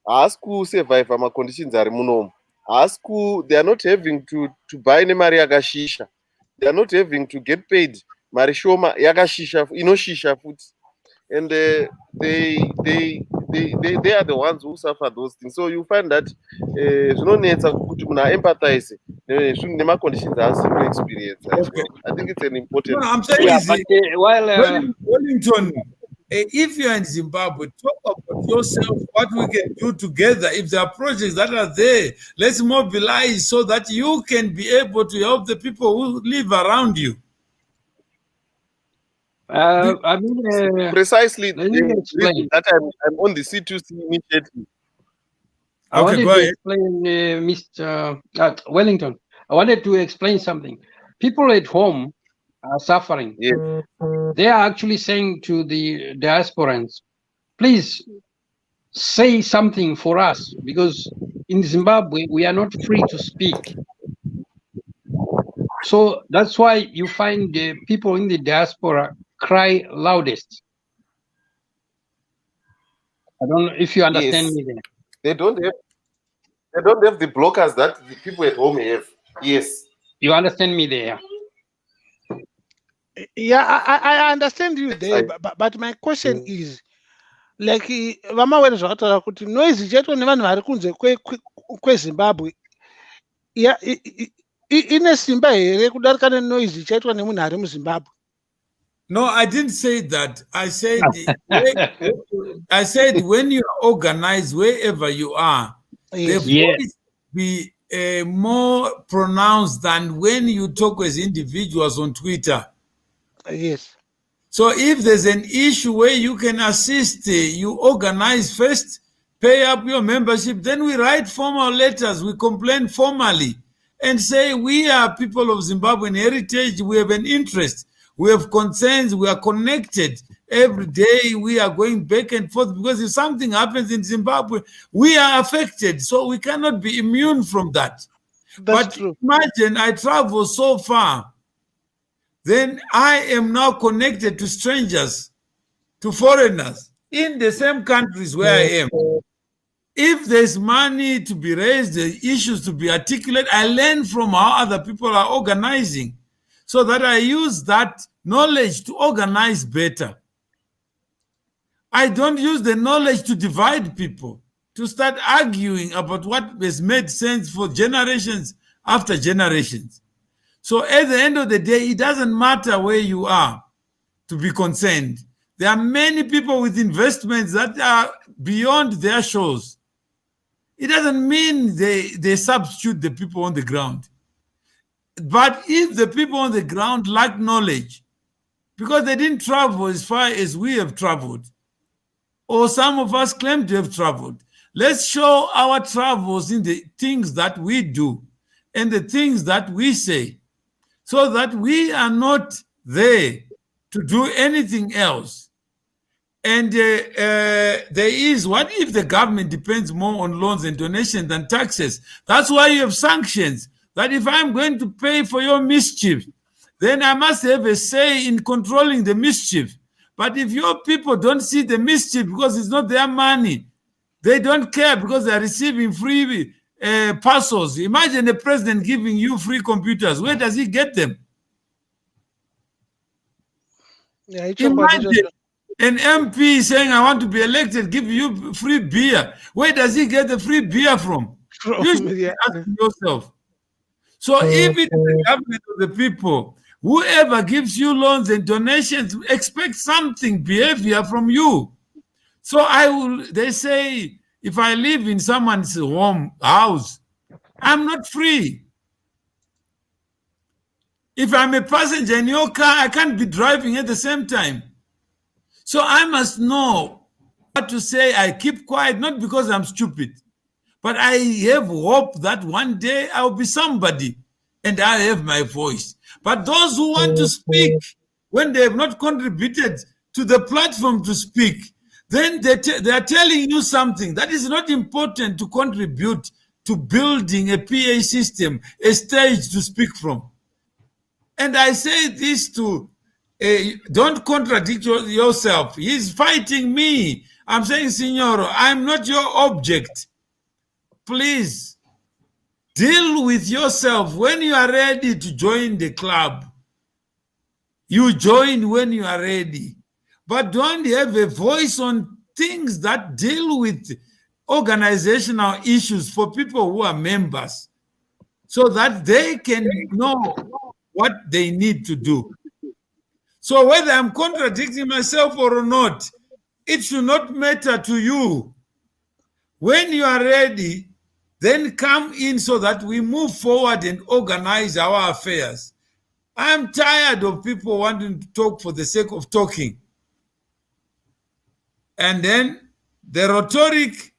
haasi kusurvive maconditions ari munomu, they are not having to buy nemari yakashisha, they are not having to get paid mari shoma yakashisha inoshisha futi, and they are the ones who suffer those things. So you find that zvinonetsa kuti munhu aempathize nemaconditions aasi kuexperience as Okay. well. I think it's an No, important I'm saying Yeah, is but while Wellington, if you're in Zimbabwe, talk about yourself, what we can do together. If there are projects that are there, let's mobilize so that you can be able to help the people who live around you. I mean, precisely let the me reason explain. that I'm on the C2C initiative. I Okay, wanted go to ahead. explain, Mr. Wellington. I wanted to explain something. People at home are suffering. Yes. They are actually saying to the diasporans, please say something for us, because in Zimbabwe, we are not free to speak. So that's why you find the people in the diaspora cry loudest. I don't know if you understand Yes. me there. They don't have the blockers that the people at home have. Yes. You understand me there? Yeah, I understand you there, but my question is, like vamawere zvakataura kuti noise ichaitwa nevanhu vari kunze kwezimbabwe ine simba here kudarika nenoise ichaitwa nemunhu ari muzimbabwe? No, I didn't say that. I said when you are organized wherever you are, Yes. the voice be more pronounced than when you talk as individuals on Twitter. Yes. So if there's an issue where you can assist, you organize first, pay up your membership, then we write formal letters, we complain formally and say we are people of Zimbabwean heritage, we have an interest, we have concerns, we are connected. Every day we are going back and forth because if something happens in Zimbabwe, we are affected. So we cannot be immune from that. That's true. Imagine I travel so far. Then I am now connected to strangers, to foreigners in the same countries where I am. If there's money to be raised, the issues to be articulated, I learn from how other people are organizing so that I use that knowledge to organize better. I don't use the knowledge to divide people, to start arguing about what has made sense for generations after generations. So at the end of the day, it doesn't matter where you are to be concerned. There are many people with investments that are beyond their shores. It doesn't mean they substitute the people on the ground. But if the people on the ground lack knowledge, because they didn't travel as far as we have traveled, or some of us claim to have traveled, let's show our travels in the things that we do and the things that we say, so that we are not there to do anything else. And there is, what if the government depends more on loans and donations than taxes? That's why you have sanctions, that if I'm going to pay for your mischief, then I must have a say in controlling the mischief. But if your people don't see the mischief because it's not their money, they don't care because they're receiving free parcels. Imagine the president giving you free computers. Where does he get them? Yeah, Imagine an MP saying, I want to be elected, give you free beer. Where does he get the free beer from? You should be asking yourself. So if it is the government of the people, whoever gives you loans and donations, expect something, behavior from you. So they say, if I live in someone's house, I'm not free. If I'm a passenger in your car, I can't be driving at the same time. So I must know what to say. I keep quiet, not because I'm stupid, but I have hope that one day I'll be somebody and I have my voice. But those who want to speak, when they have not contributed to the platform to speak, then they are telling you something that is not important to contribute to building a PA system, a stage to speak from. And I say this to, don't contradict yourself. He's fighting me. I'm saying, Signoro, I'm not your object. Please, deal with yourself. When you are ready to join the club, You join when you are ready. But don't have a voice on things that deal with organizational issues for people who are members so that they can know what they need to do. So whether I'm contradicting myself or not, it should not matter to you. When you are ready, then come in so that we move forward and organize our affairs. I'm tired of people wanting to talk for the sake of talking. And then the rhetoric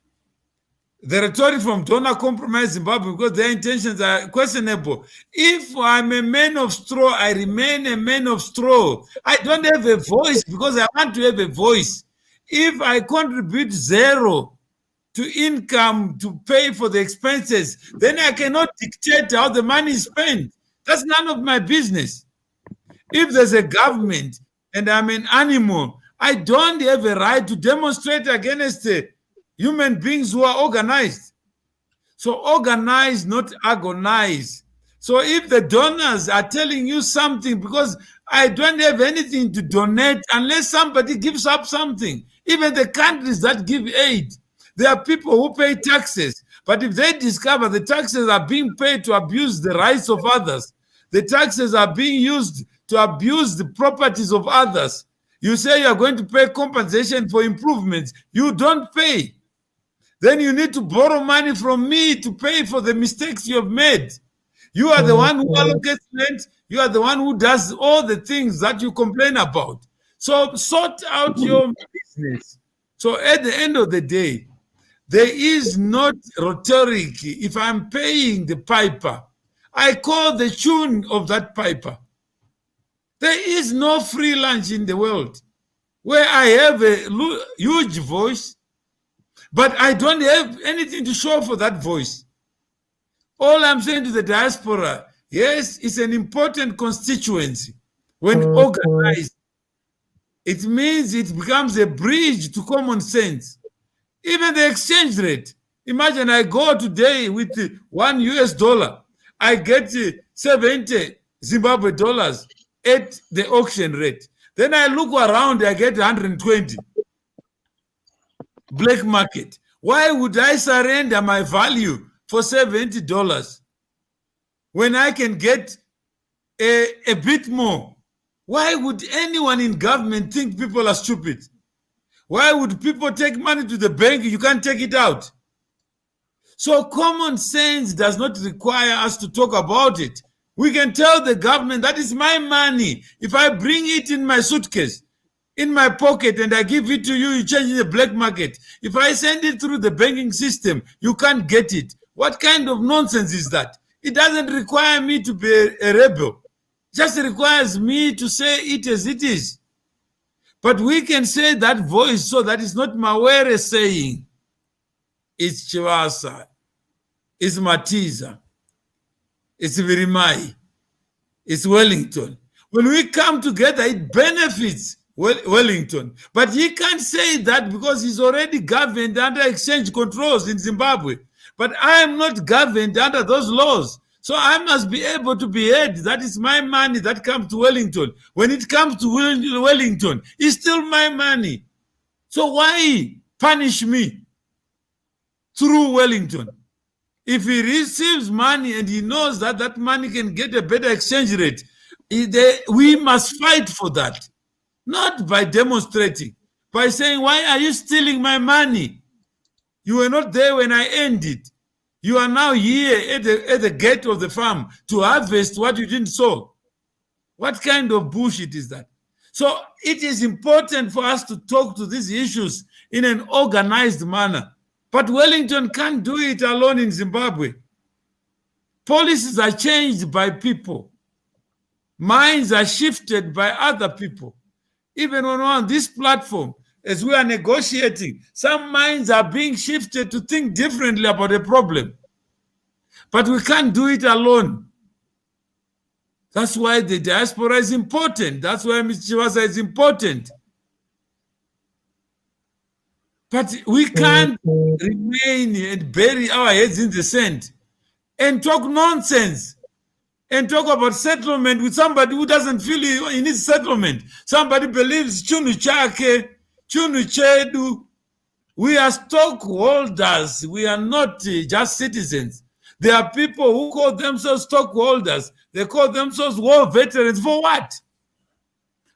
from donor compromise Zimbabwe, because their intentions are questionable. If I'm a man of straw, I remain a man of straw. I don't have a voice because I want to have a voice. If I contribute zero to income to pay for the expenses, then I cannot dictate how the money is spent. That's none of my business. If there's a government and I'm an animal, I don't have a right to demonstrate against human beings who are organized. So organize, not agonize. So if the donors are telling you something, because I don't have anything to donate unless somebody gives up something. Even the countries that give aid, there are people who pay taxes. But if they discover the taxes are being paid to abuse the rights of others, the taxes are being used to abuse the properties of others, you say you are going to pay compensation for improvements. You don't pay. Then you need to borrow money from me to pay for the mistakes you have made. You are the one who allocates rent. You are the one who does all the things that you complain about. So sort out your business. So at the end of the day, there is not rhetoric. If I'm paying the piper, I call the tune of that piper. There is no free lunch in the world where I have a huge voice, but I don't have anything to show for that voice. All I'm saying to the diaspora, yes, it's an important constituency. When organized, it means it becomes a bridge to common sense. Even the exchange rate. Imagine I go today with $1, I get 70 Zimbabwe dollars at the auction rate. Then I look around, I get 120. Black market. Why would I surrender my value for $70 when I can get a bit more? Why would anyone in government think people are stupid? Why would people take money to the bank? You can't take it out. So common sense does not require us to talk about it. We can tell the government that is my money. If I bring it in my suitcase, in my pocket, and I give it to you, you change in the black market. If I send it through the banking system, you can't get it. What kind of nonsense is that? It doesn't require me to be a rebel. It just requires me to say it as it is. But we can say that voice so that it's not Mawere saying. It's Chivasa. It's Matiza. It's Virimai. It's Wellington. When we come together, it benefits Wellington. But he can't say that because he's already governed under exchange controls in Zimbabwe. But I am not governed under those laws. So I must be able to be heard. That is my money that comes to Wellington. When it comes to Wellington, it's still my money. So why punish me through Wellington? If he receives money and he knows that that money can get a better exchange rate, we must fight for that. Not by demonstrating, by saying, why are you stealing my money? You were not there when I ended. You are now here at the gate of the farm to harvest what you didn't sow. What kind of bullshit is that? So it is important for us to talk to these issues in an organized manner. But Wellington can't do it alone in Zimbabwe. Policies are changed by people. Minds are shifted by other people. Even when we're on this platform, as we are negotiating, some minds are being shifted to think differently about a problem. But we can't do it alone. That's why the diaspora is important. That's why Ms. Chivasa is important. But we can't remain and bury our heads in the sand and talk nonsense and talk about settlement with somebody who doesn't feel he needs settlement. Somebody believes chunu chake, chunu chedu. We are stockholders. We are not just citizens. There are people who call themselves stockholders. They call themselves war veterans. For what?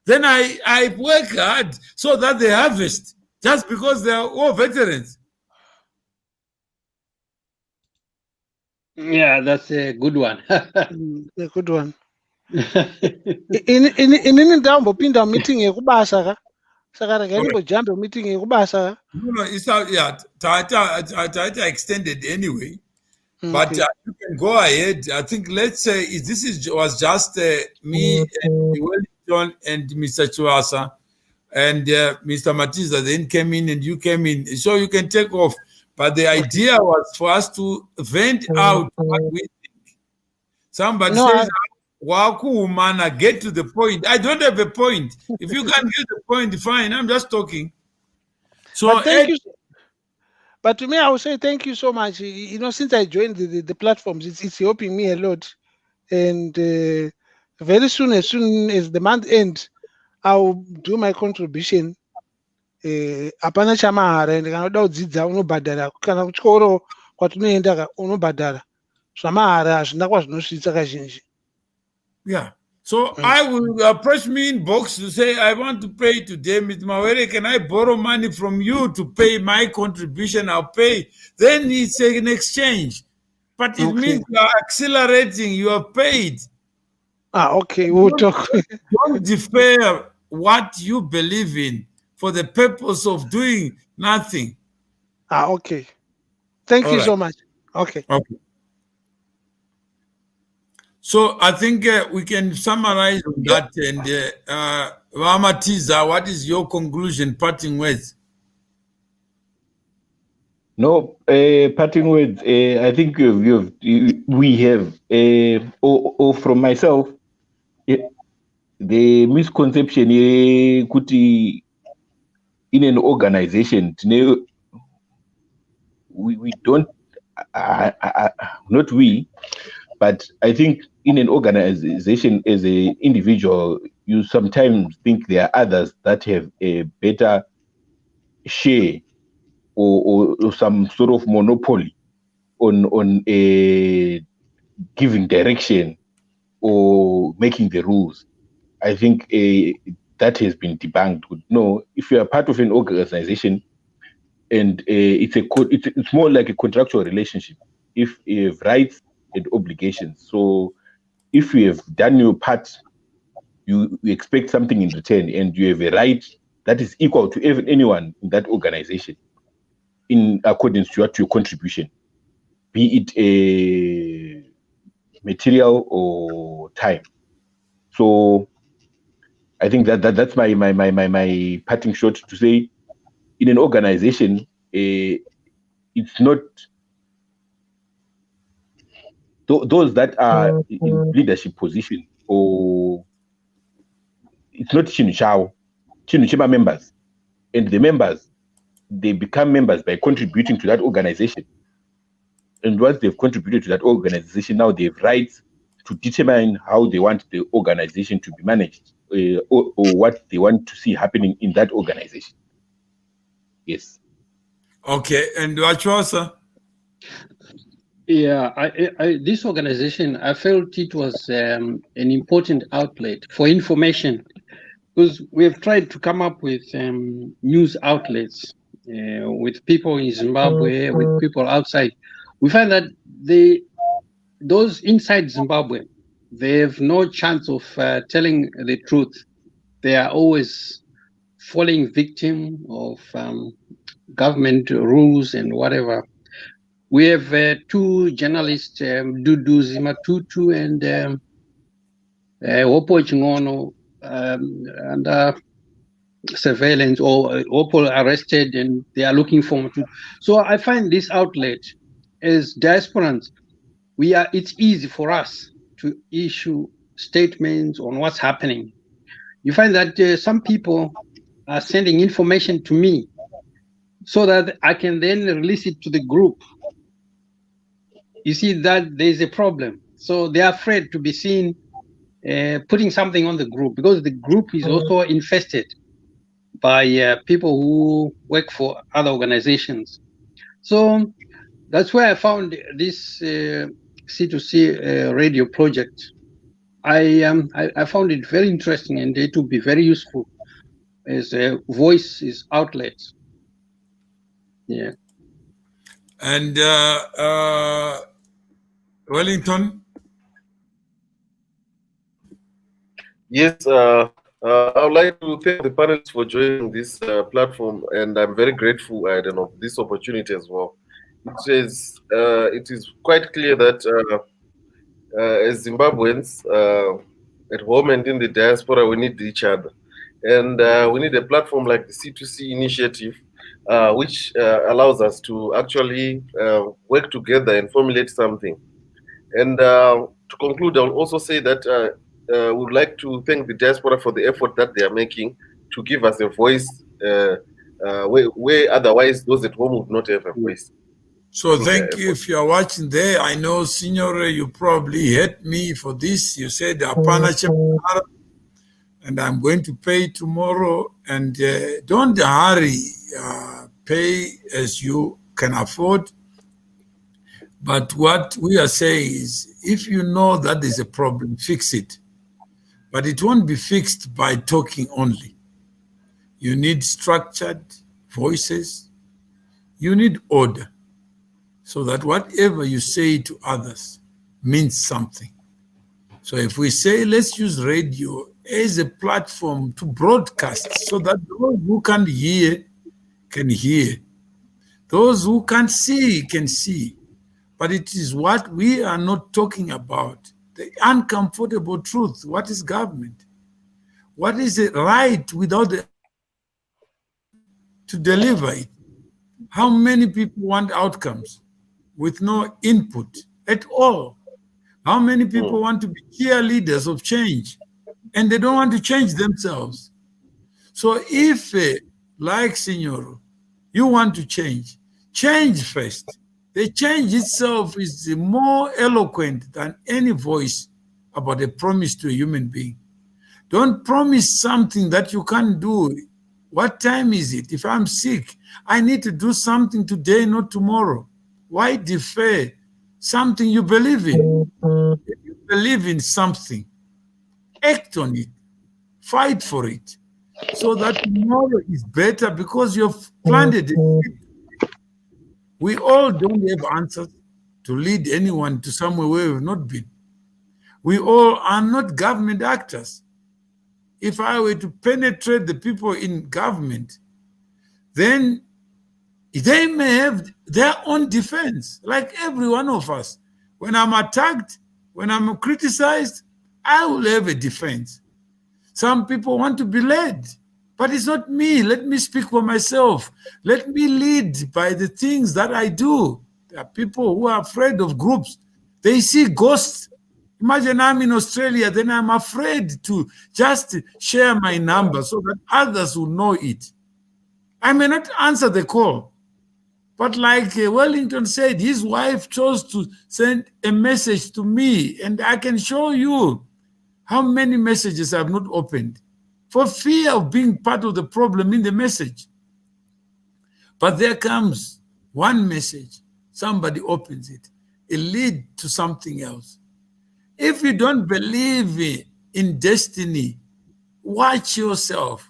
Then I work hard so that they harvest just because they are war veterans. Yeah, that's a good one. A good one. Inini ndambopinda meeting yekubasa ka saka ndakaimbojambe meeting yekubasa. No, it's yeah, Tata extended anyway. But you can go ahead. I think let's say was just me and Wellington and Mr. Chuasa and Mr. Matiza then came in and you came in. So you can take off. But the idea was for us to vent out what we think. Somebody says, Waku mana, get to the point. I don't have a point. If you can't get the point, fine. I'm just talking. So but thank you. But to me, I would say thank you so much. You know, since I joined the platforms, it's helping me a lot. And very soon as the month ends, I'll do my contribution. Apana chamahara ndikanoda kudzidza unobhadhara kana kuchikoro kwatinoenda unobhadhara zvamahara hazvina kwazvinosvitsa kazhinji. Yeah. So I will approach me in box to say, I want to pay today, Mr. Mawere, can I borrow money from you to pay my contribution? I'll pay. Then it's an exchange. But it means you are accelerating, you are paid. Okay, we'll talk. Don't defer what you believe in for the purpose of doing nothing. Okay. Thank you so much. Okay. So I think we can summarize that. And Matiza, what is your conclusion, parting words? No, parting words. I think we have, or from myself, the misconception kuti in an organization, we don't, not we, but I think in an organization as an individual, you sometimes think there are others that have a better share or some sort of monopoly on a giving direction or making the rules. I think that has been debunked. No, if you are part of an organization and it's more like a contractual relationship. If you have rights and obligations, so if you have done your part, you expect something in return, and you have a right that is equal to anyone in that organization in accordance to your contribution, be it a material or time. So I think that's my parting shot to say, in an organization, it's not those that are in leadership position, or it's not Chinuchima members, and the members, they become members by contributing to that organization. And once they've contributed to that organization, now they have rights to determine how they want the organization to be managed, or what they want to see happening in that organization. Yes. Okay, and Wachosa? Yeah, this organization, I felt it was an important outlet for information, because we have tried to come up with news outlets with people in Zimbabwe, with people outside. We find that those inside Zimbabwe, they have no chance of telling the truth. They are always falling victim of government rules and whatever. We have two journalists, Dudu Zimatutu and Wopo Chingono, under surveillance, or Wopo arrested, and they are looking for truth. So I find this outlet as diasporans, it's easy for us to issue statements on what's happening. You find that some people are sending information to me so that I can then release it to the group. You see that there's a problem. So they are afraid to be seen putting something on the group, because the group is also infested by people who work for other organizations. So that's where I found this C2C radio project. I found it very interesting, and it would be very useful as a voice outlet. Yeah. And Wellington? Yes, I would like to thank the panelists for joining this platform, and I'm very grateful, I don't know, this opportunity as well. It is quite clear that as Zimbabweans at home and in the diaspora, we need each other, and we need a platform like the C2C initiative, which allows us to actually work together and formulate something. And to conclude, I'll also say that we would like to thank the diaspora for the effort that they are making to give us a voice where otherwise those at home would not have a voice. So thank you. If you are watching there, I know, Signor, you probably hate me for this. You said, Apana Chepara, and I'm going to pay tomorrow. And don't hurry. Pay as you can afford. But what we are saying is, if you know that there's a problem, fix it. But it won't be fixed by talking only. You need structured voices. You need order, so that whatever you say to others means something. So if we say, let's use radio as a platform to broadcast, so that those who can't hear can hear. Those who can't see can see. But it is what we are not talking about. The uncomfortable truth. What is government? What is it right without the to deliver it? How many people want outcomes with no input at all? How many people want to be cheerleaders of change and they don't want to change themselves? So if, like Signor, you want to change first. The change itself is more eloquent than any voice about a promise to a human being. Don't promise something that you can't do. What time is it? If I'm sick, I need to do something today, not tomorrow. Why defer something you believe in? If you believe in something, act on it, fight for it, so that tomorrow is better because you've planted it. We all don't have answers to lead anyone to somewhere where we've not been. We all are not government actors. If I were to penetrate the people in government, then they may have their own defense, like every one of us. When I'm attacked, when I'm criticized, I will have a defense. Some people want to be led, but it's not me. Let me speak for myself. Let me lead by the things that I do. There are people who are afraid of groups. They see ghosts. Imagine I'm in Australia, then I'm afraid to just share my number so that others will know it. I may not answer the call, but like Wellington said, his wife chose to send a message to me, and I can show you how many messages I have not opened for fear of being part of the problem in the message. But there comes one message, somebody opens it, it leads to something else. If you don't believe in destiny, watch yourself.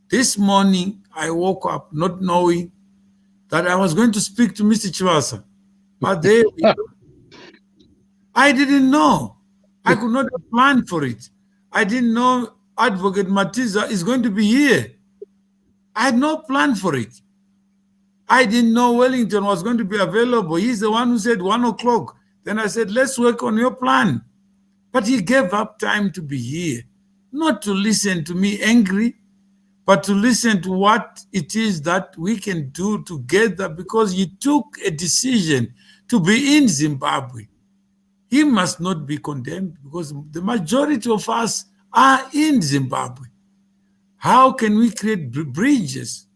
This morning, I woke up not knowing that I was going to speak to Mr. Chivasa. But there we go. I didn't know. I could not have planned for it. I didn't know Advocate Matiza is going to be here. I had no plan for it. I didn't know Wellington was going to be available. He's the one who said 1 o'clock. Then I said, let's work on your plan. But he gave up time to be here, not to listen to me angry, but to listen to what it is that we can do together, because he took a decision to be in Zimbabwe. He must not be condemned because the majority of us are in Zimbabwe. How can we create bridges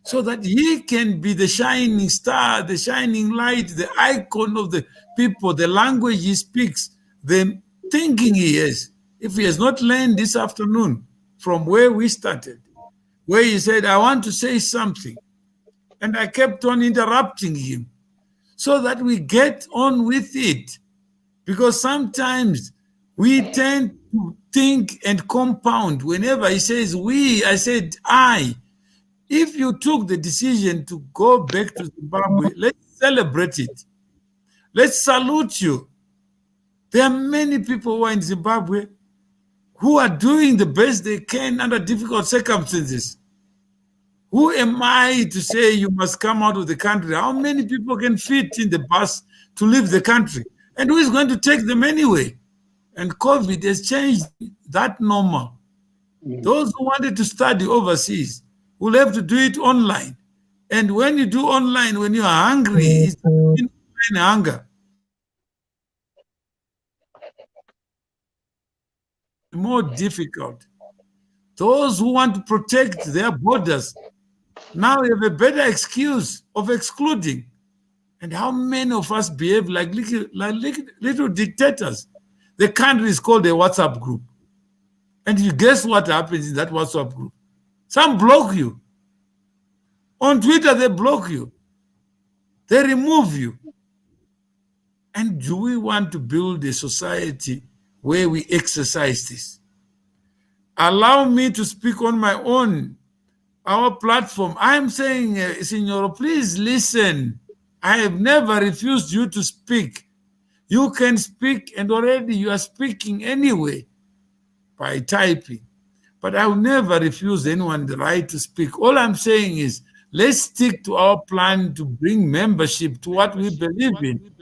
so that he can be the shining star, the shining light, the icon of the people, the language he speaks? the thinking he has, if he has not learned this afternoon from where we started, where he said, I want to say something, and I kept on interrupting him so that we get on with it. Because sometimes we tend to think and compound. Whenever he says we, I said I. If you took the decision to go back to Zimbabwe, let's celebrate it. Let's salute you. There are many people who are in Zimbabwe who are doing the best they can under difficult circumstances. Who am I to say you must come out of the country? How many people can fit in the bus to leave the country? And who is going to take them anyway? And COVID has changed that normal. Those who wanted to study overseas will have to do it online. And when you do online, when you are hungry, it's online hunger. More difficult. Those who want to protect their borders now have a better excuse of excluding. And how many of us behave like little dictators? The country is called a WhatsApp group. And you guess what happens in that WhatsApp group? Some block you. On Twitter, they block you. They remove you. And do we want to build a society where we exercise this? Allow me to speak on my own, our platform. I'm saying, Signor, please listen. I have never refused you to speak. You can speak, and already you are speaking anyway by typing. But I will never refuse anyone the right to speak. All I'm saying is, let's stick to our plan to bring membership to what we believe in.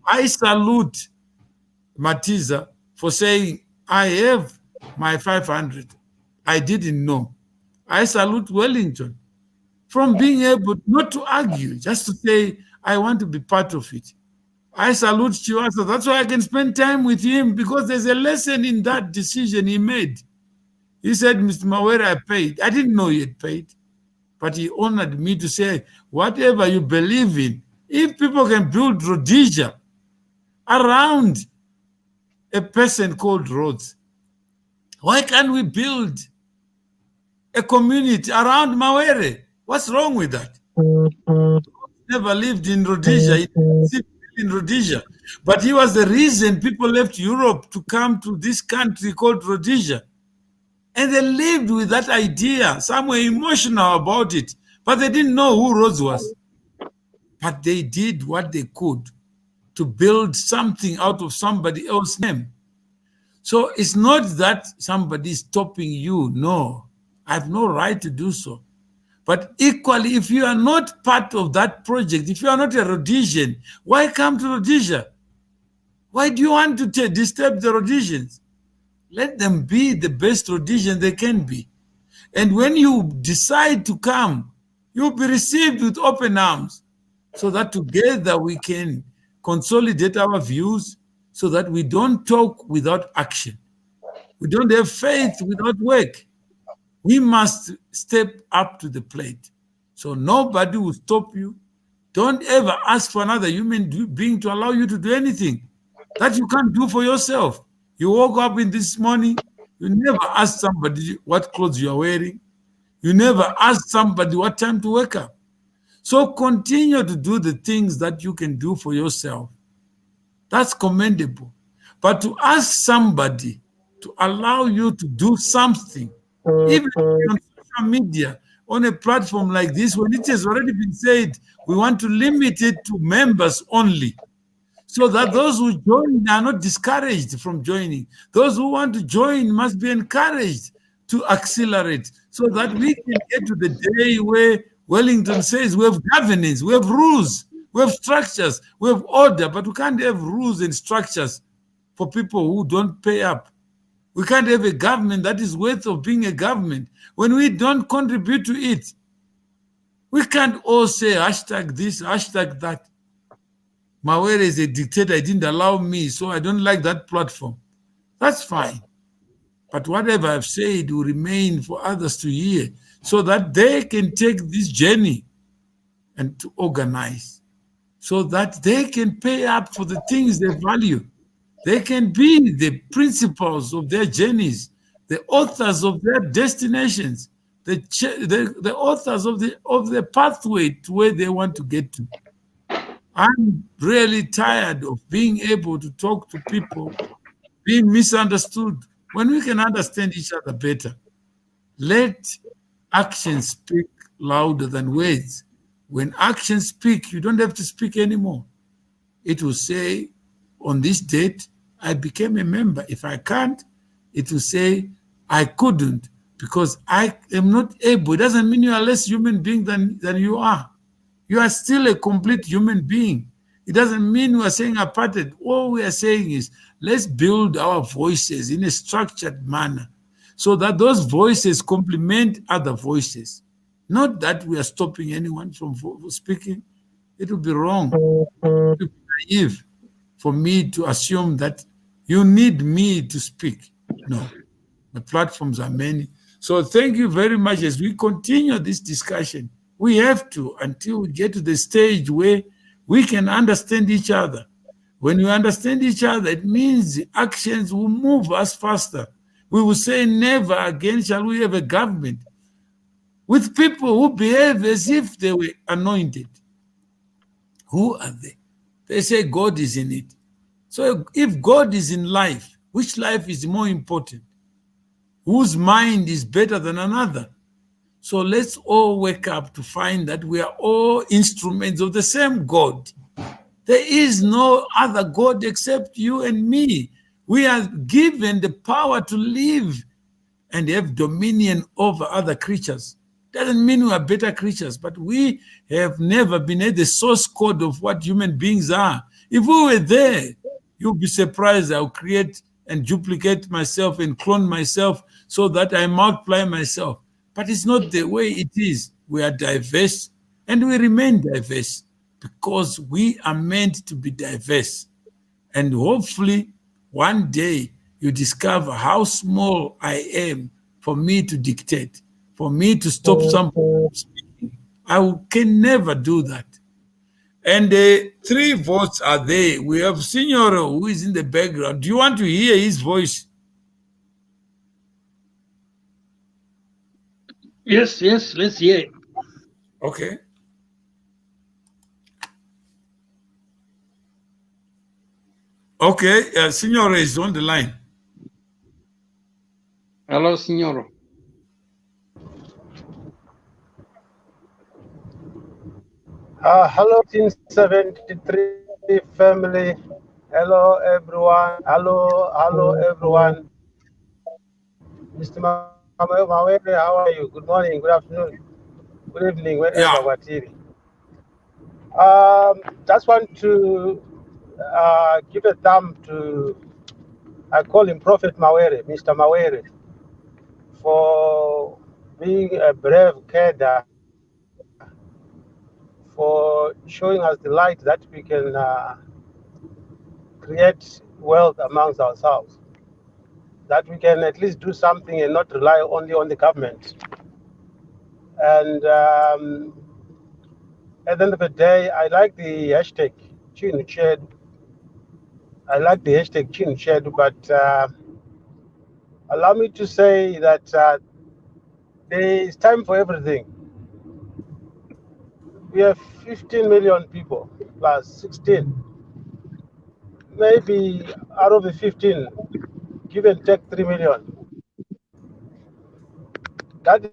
I salute Matiza for saying, I have my 500. I didn't know. I salute Wellington from being able not to argue, just to say, I want to be part of it. I salute Chiwasa. That's why I can spend time with him, because there's a lesson in that decision he made. He said, Mr. Mawere, I paid. I didn't know he had paid, but he honored me to say, whatever you believe in, if people can build Rhodesia around a person called Rhodes, why can't we build a community around Mawere? What's wrong with that? Never lived in Rhodesia, he lived in Rhodesia, but he was the reason people left Europe to come to this country called Rhodesia. And they lived with that idea. Some were emotional about it, but they didn't know who Rhodes was. But they did what they could to build something out of somebody else's name. So it's not that somebody is stopping you. No, I have no right to do so. But equally, if you are not part of that project, if you are not a Rhodesian, why come to Rhodesia? Why do you want to disturb the Rhodesians? Let them be the best Rhodesian they can be. And when you decide to come, you'll be received with open arms, so that together we can consolidate our views, so that we don't talk without action. We don't have faith without work. We must step up to the plate. So nobody will stop you. Don't ever ask for another human being to allow you to do anything that you can't do for yourself. You woke up in this morning, you never ask somebody what clothes you are wearing. You never ask somebody what time to wake up. So continue to do the things that you can do for yourself. That's commendable. But to ask somebody to allow you to do something, even on social media, on a platform like this, when it has already been said, we want to limit it to members only, so that those who join are not discouraged from joining. Those who want to join must be encouraged to accelerate, so that we can get to the day where Wellington says we have governance, we have rules, we have structures, we have order, but we can't have rules and structures for people who don't pay up. We can't have a government that is worth of being a government when we don't contribute to it. We can't all say hashtag this, hashtag that. Mawere is a dictator, he didn't allow me, so I don't like that platform. That's fine. But whatever I've said will remain for others to hear, so that they can take this journey and to organize, so that they can pay up for the things they value. They can be the principals of their journeys, the authors of their destinations, the authors of the pathway to where they want to get to. I'm really tired of being able to talk to people, being misunderstood, when we can understand each other better. Let actions speak louder than words. When actions speak, you don't have to speak anymore. It will say, on this date, I became a member. If I can't, it will say, I couldn't because I am not able. It doesn't mean you are less human being than you are. You are still a complete human being. It doesn't mean we are saying apartheid. All we are saying is, let's build our voices in a structured manner so that those voices complement other voices. Not that we are stopping anyone from speaking. It would be wrong. It would be naive for me to assume that you need me to speak. No, the platforms are many. So thank you very much. As we continue this discussion, we have to until we get to the stage where we can understand each other. When we understand each other, it means the actions will move us faster. We will say never again shall we have a government with people who behave as if they were anointed. Who are they? They say God is in it. So if God is in life, which life is more important? Whose mind is better than another? So let's all wake up to find that we are all instruments of the same God. There is no other God except you and me. We are given the power to live and have dominion over other creatures. Doesn't mean we are better creatures, but we have never been at the source code of what human beings are. If we were there, you'll be surprised. I'll create and duplicate myself and clone myself so that I multiply myself. But it's not the way it is. We are diverse and we remain diverse because we are meant to be diverse. And hopefully one day you discover how small I am for me to dictate, for me to stop somebody from speaking. Can never do that. And the 3 votes are there. We have Signor who is in the background. Do you want to hear his voice? Yes, let's hear it. Okay. Okay, Signor is on the line. Hello, Signor. Hello, 1973 family. Hello, everyone. Hello, everyone. Mr. Mawere, how are you? Good morning, good afternoon, good evening, wherever what TV. Just want to give a thumb to, I call him Prophet Mawere, Mr. Mawere, for being a brave cadre, for showing us the light that we can create wealth amongst ourselves, that we can at least do something and not rely only on the government. And at the end of the day, I like the hashtag Chin-Shed. I like the hashtag Chin-Shed, but allow me to say that there is time for everything. We have 15 million people plus 16. Maybe out of the 15, give and take 3 million, that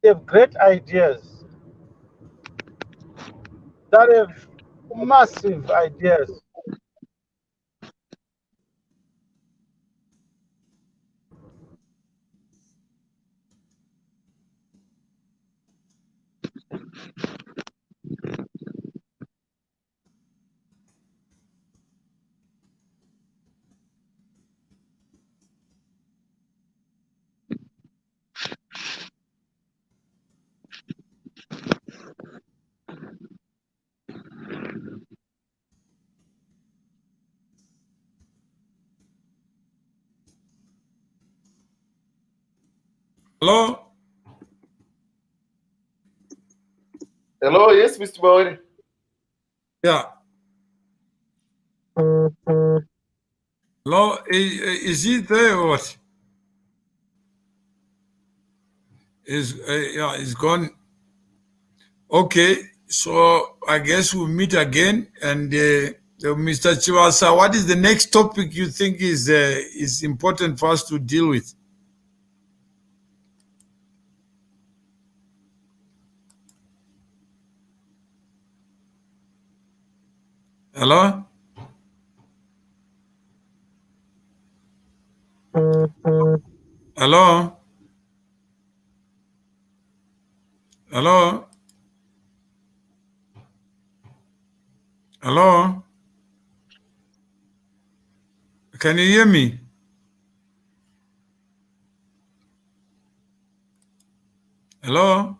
have great ideas, that have massive ideas. Hello? Hello, yes, Mr. Mawere. Yeah. Hello, is he there or what? Yeah, he's gone. Okay, so I guess we'll meet again. And Mr. Chiwasa, what is the next topic you think is important for us to deal with? Hello? Hello? Hello? Hello? Can you hear me? Hello?